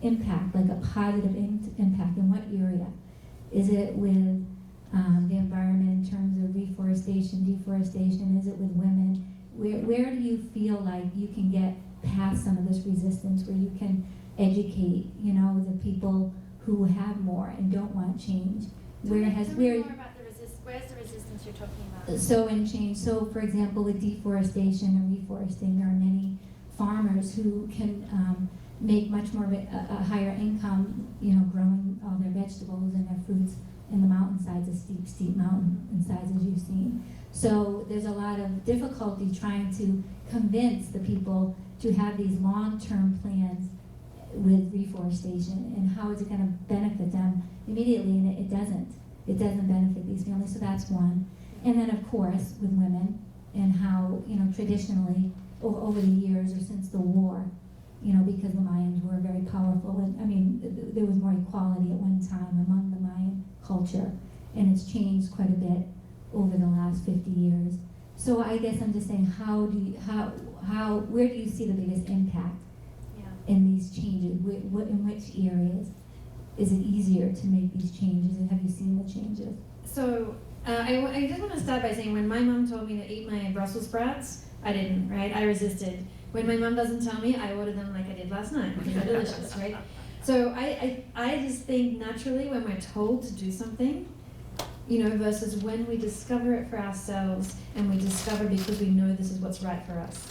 M: impact, like a positive impact, in what area? Is it with the environment in terms of reforestation, deforestation? Is it with women? Where do you feel like you can get past some of this resistance, where you can educate, you know, the people who have more and don't want change?
C: Tell me more about where's the resistance you're talking about?
M: So in change, so for example, with deforestation or reforesting, there are many farmers who can make much more of a higher income, you know, growing all their vegetables and their fruits in the mountainsides, the steep mountainsides, as you've seen. So there's a lot of difficulty trying to convince the people to have these long-term plans with reforestation, and how is it going to benefit them immediately, and it doesn't. It doesn't benefit these families, so that's one. And then of course with women, and how, you know, traditionally over the years or since the war, you know, because the Mayans were very powerful, and I mean there was more equality at one time among the Mayan culture, and it's changed quite a bit over the last 50 years. So I guess I'm just saying, where do you see the biggest impact in these changes? In which areas is it easier to make these changes, and have you seen the changes?
C: So I just want to start by saying, when my mom told me to eat my Brussels sprouts, I didn't, right? I resisted. When my mom doesn't tell me, I order them like I did last night, because they're delicious, right? So I just think naturally when we're told to do something, you know, versus when we discover it for ourselves, and we discover because we know this is what's right for us.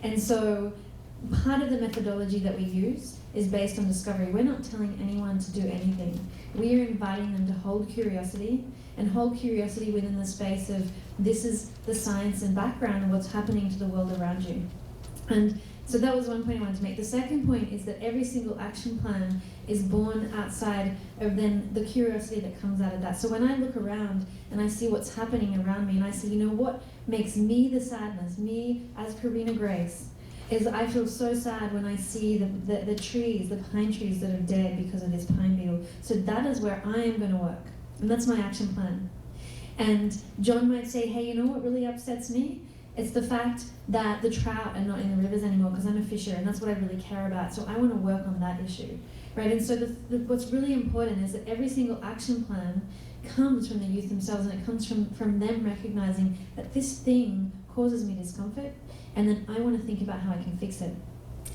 C: And so part of the methodology that we use is based on discovery. We're not telling anyone to do anything. We are inviting them to hold curiosity, and hold curiosity within the space of, this is the science and background of what's happening to the world around you. And so that was one point I wanted to make. The second point is that every single action plan is born outside of then the curiosity that comes out of that. So when I look around and I see what's happening around me, and I say, you know, what makes me the sadness, me as Karina Grace, is I feel so sad when I see the trees, the pine trees that are dead because of this pine beetle. So that is where I am going to work, and that's my action plan. And John might say, hey, you know what really upsets me? It's the fact that the trout are not in the rivers anymore, because I'm a fisher, and that's what I really care about. So I want to work on that issue, right? And so what's really important is that every single action plan comes from the youth themselves, and it comes from them recognizing that this thing causes me discomfort, and then I want to think about how I can fix it.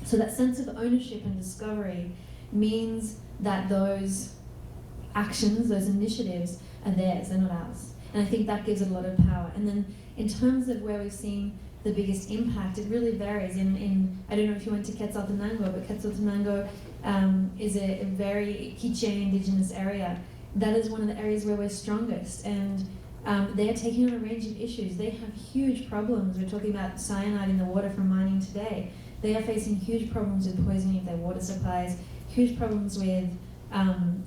C: So that sense of ownership and discovery means that those actions, those initiatives are theirs, they're not ours. And I think that gives it a lot of power. And then in terms of where we've seen the biggest impact, it really varies. I don't know if you went to Quetzaltenango, but Quetzaltenango is a very Quiché indigenous area. That is one of the areas where we're strongest. And they're taking on a range of issues. They have huge problems. We're talking about cyanide in the water from mining today. They are facing huge problems with poisoning of their water supplies, huge problems with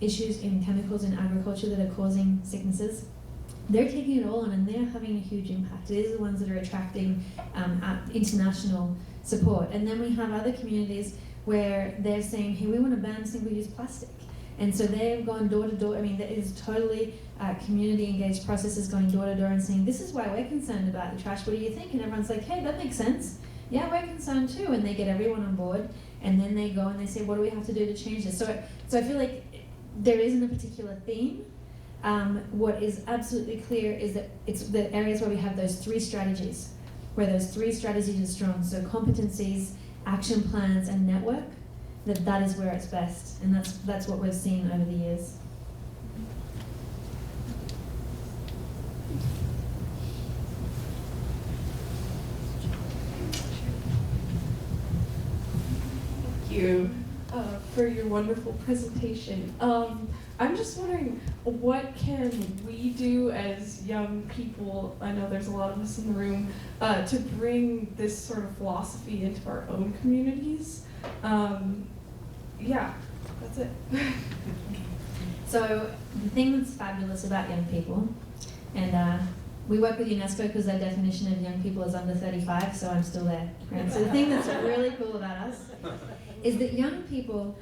C: issues in chemicals in agriculture that are causing sicknesses. They're taking it all on, and they're having a huge impact. These are the ones that are attracting international support. And then we have other communities where they're saying, hey, we want to ban single-use plastic. And so they've gone door to door. I mean, that is totally community-engaged processes, going door to door and saying, this is why we're concerned about the trash. What do you think? And everyone's like, hey, that makes sense. Yeah, we're concerned too. And they get everyone on board. And then they go and they say, what do we have to do to change this? So I feel like
N: there isn't a particular theme. What is absolutely clear is that it's the areas where we have those 3 strategies, where those 3 strategies are strong. So competencies, action plans, and network, that is where it's best. And that's what we've seen over the years.
O: Thank you for your wonderful presentation. I'm just wondering, what can we do as young people, I know there's a lot of us in the room, to bring this sort of philosophy into our own communities? Yeah, that's it.
N: So the thing that's fabulous about young people, and we work with UNESCO because their definition of young people is under 35, so I'm still there. Right? So the thing that's really cool about us is that young people,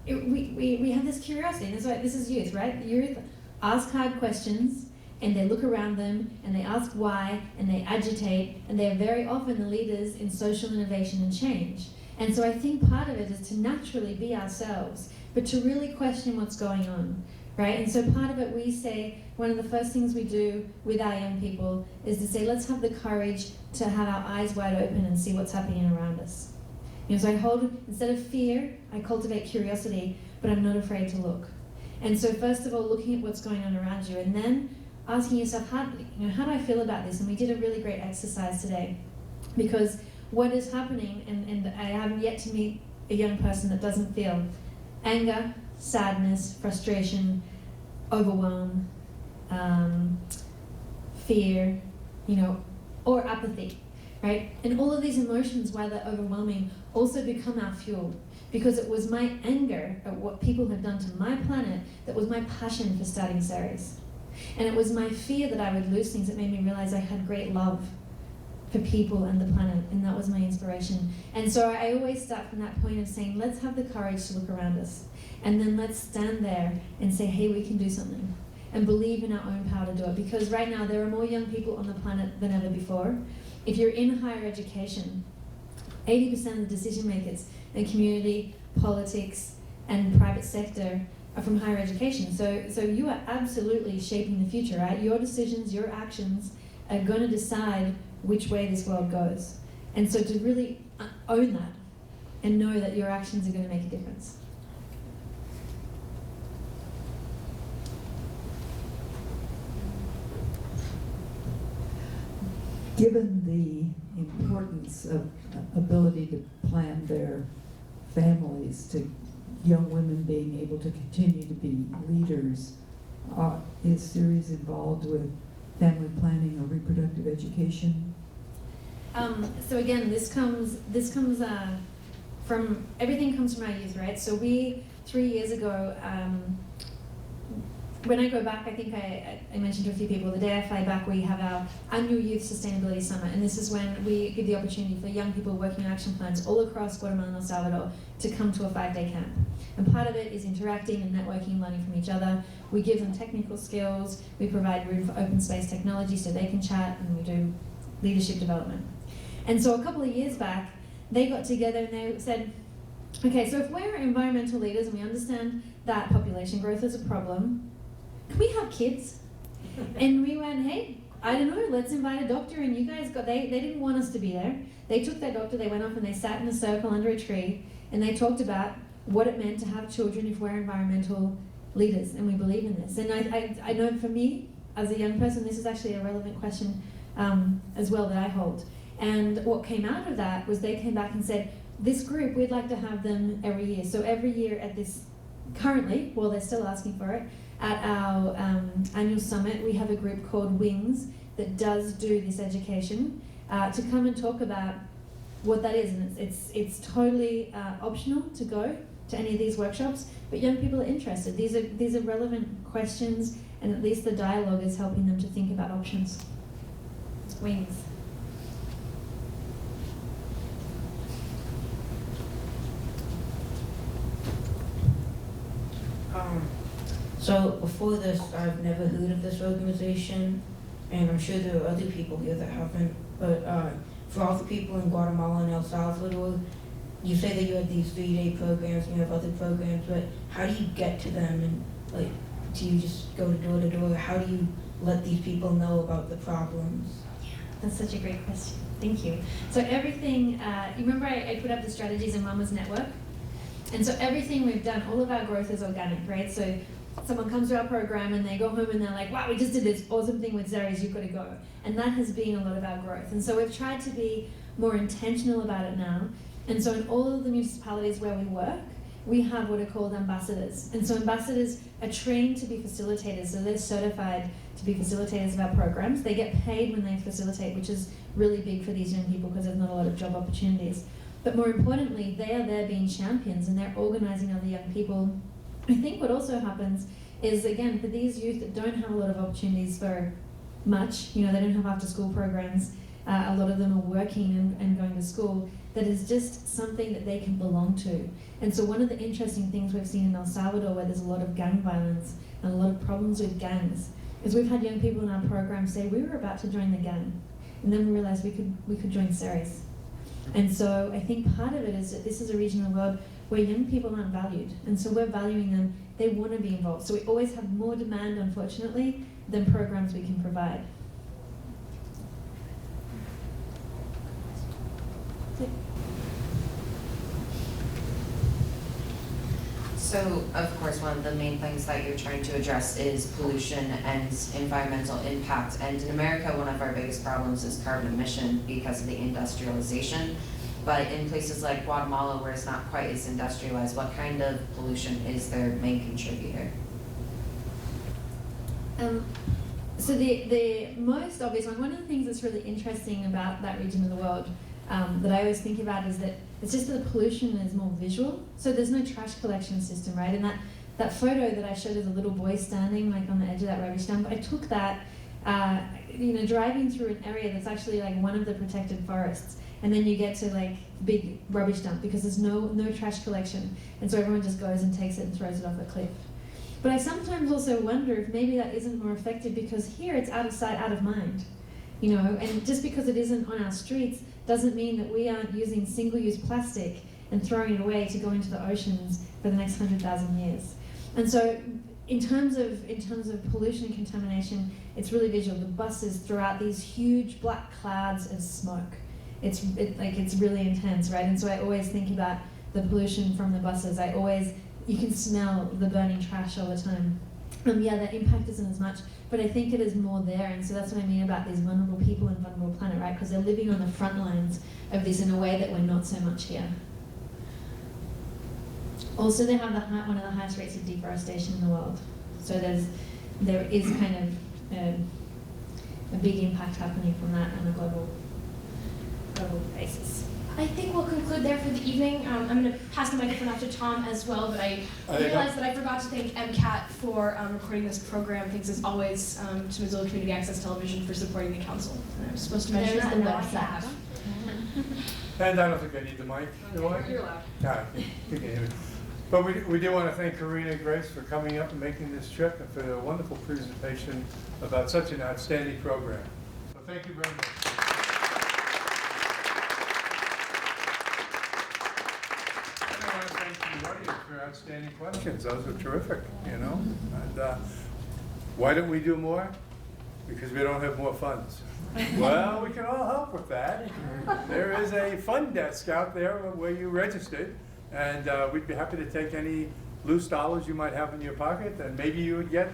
N: we have this curiosity, and it's like, this is youth, right? Youth ask hard questions, and they look around them, and they ask why, and they agitate, and they are very often the leaders in social innovation and change. And so I think part of it is to naturally be ourselves, but to really question what's going on, right? And so part of it, we say, one of the first things we do with our young people is to say, let's have the courage to have our eyes wide open and see what's happening around us. You know, so I hold, instead of fear, I cultivate curiosity, but I'm not afraid to look. And so first of all, looking at what's going on around you, and then asking yourself, how do I feel about this? And we did a really great exercise today, because what is happening, and I haven't yet to meet a young person that doesn't feel anger, sadness, frustration, overwhelm, fear, or apathy, right? And all of these emotions, while they're overwhelming, also become our fuel, because it was my anger at what people have done to my planet that was my passion for starting Ceres. And it was my fear that I would lose things that made me realize I had great love for people and the planet, and that was my inspiration. And so I always start from that point of saying, let's have the courage to look around us, and then let's stand there and say, hey, we can do something, and believe in our own power to do it. Because right now there are more young people on the planet than ever before. If you're in higher education, 80% of the decision makers in community, politics, and private sector are from higher education. So you are absolutely shaping the future, right? Your decisions, your actions are going to decide which way this world goes. And so to really own that and know that your actions are going to make a difference.
I: Given the importance of ability to plan their families, to young women being able to continue to be leaders, is Ceres involved with family planning or reproductive education?
N: So again, this comes from, everything comes from our youth, right? So we, 3 years ago, when I go back, I think I mentioned to a few people, the day I fly back, we have our annual Youth Sustainability Summit, and this is when we give the opportunity for young people working on action plans all across Guatemala and El Salvador to come to a 5-day camp. And part of it is interacting and networking, learning from each other. We give them technical skills, we provide room for open space technology so they can chat, and we do leadership development. And so a couple of years back, they got together and they said, okay, so if we're environmental leaders and we understand that population growth is a problem, can we have kids? And we went, hey, I don't know, let's invite a doctor. And you guys they didn't want us to be there. They took their doctor, they went off and they sat in a circle under a tree, and they talked about what it meant to have children if we're environmental leaders, and we believe in this. And I know for me, as a young person, this is actually a relevant question as well that I hold. And what came out of that was they came back and said, this group, we'd like to have them every year. So every year at this, currently, well, they're still asking for it, at our annual summit, we have a group called Wings that does do this education to come and talk about what that is. And it's totally optional to go to any of these workshops, but young people are interested. These are relevant questions, and at least the dialogue is helping them to think about options. Wings.
P: So before this, I've never heard of this organization, and I'm sure there are other people here that haven't, but for all the people in Guatemala and El Salvador, you say that you have these 3-day programs and you have other programs, but how do you get to them, and Like, do you just go door to door? How do you let these people know about the problems?
C: That's such a great question. Thank you. So everything, you remember I put up the strategies in Mama's Network? And so everything we've done, all of our growth is organic, right? So someone comes to our program and they go home and they're like, wow, we just did this awesome thing with Xeres, you've got to go. And that has been a lot of our growth. And so we've tried to be more intentional about it now. And so in all of the municipalities where we work, we have what are called ambassadors. And so ambassadors are trained to be facilitators, so they're certified to be facilitators of our programs. They get paid when they facilitate, which is really big for these young people because there's not a lot of job opportunities. But more importantly, they are there being champions and they're organizing other young people. I think what also happens is, again, for these youth that don't have a lot of opportunities for much, they don't have after school programs, a lot of them are working and going to school, that is just something that they can belong to. And so one of the interesting things we've seen in El Salvador, where there's a lot of gang violence and a lot of problems with gangs, is we've had young people in our program say, we were about to join the gang, and then we realized we could join Xeres. And so I think part of it is that this is a region of the world where young people aren't valued, and so we're valuing them. They want to be involved. So we always have more demand, unfortunately, than programs we can provide.
J: So, of course, one of the main things that you're trying to address is pollution and environmental impact. And in America, one of our biggest problems is carbon emission because of the industrialization. But in places like Guatemala, where it's not quite as industrialized, what kind of pollution is their main contributor?
C: So the most obvious one of the things that's really interesting about that region of the world that I always think about is that it's just that the pollution is more visual. So there's no trash collection system, right? And that photo that I showed of the little boy standing like on the edge of that rubbish dump, I took that, driving through an area that's actually like one of the protected forests. And then you get to like big rubbish dump because there's no trash collection. And so everyone just goes and takes it and throws it off a cliff. But I sometimes also wonder if maybe that isn't more effective because here it's out of sight, out of mind. And just because it isn't on our streets doesn't mean that we aren't using single-use plastic and throwing it away to go into the oceans for the next 100,000 years. And so in terms of pollution and contamination, it's really visual. The buses throw out these huge black clouds of smoke. It's really intense, right? And so I always think about the pollution from the buses. You can smell the burning trash all the time. The impact isn't as much, but I think it is more there, and so that's what I mean about these vulnerable people and vulnerable planet, right? Because they're living on the front lines of this in a way that we're not so much here. Also, they have one of the highest rates of deforestation in the world. So there is kind of a big impact happening from that on a global basis.
F: I think we'll conclude there for the evening. I'm going to pass the microphone off to Tom as well, but I realized that I forgot to thank MCAT for recording this program. Thanks as always to Missoula Community Access Television for supporting the council. And I was supposed to mention that, and now I have.
B: And I don't think I need the mic, do I?
F: You're allowed.
B: Yeah, you can hear me. But we do want to thank Karina and Grace for coming up and making this trip and for their wonderful presentation about such an outstanding program. So thank you very much. Thank the audience for outstanding questions. Those were terrific, And why don't we do more? Because we don't have more funds. Well, we can all help with that. There is a fund desk out there where you registered, and we'd be happy to take any loose dollars you might have in your pocket, and maybe you would get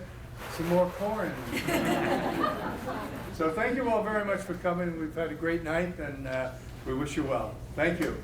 B: some more corn. So thank you all very much for coming. We've had a great night, and we wish you well. Thank you.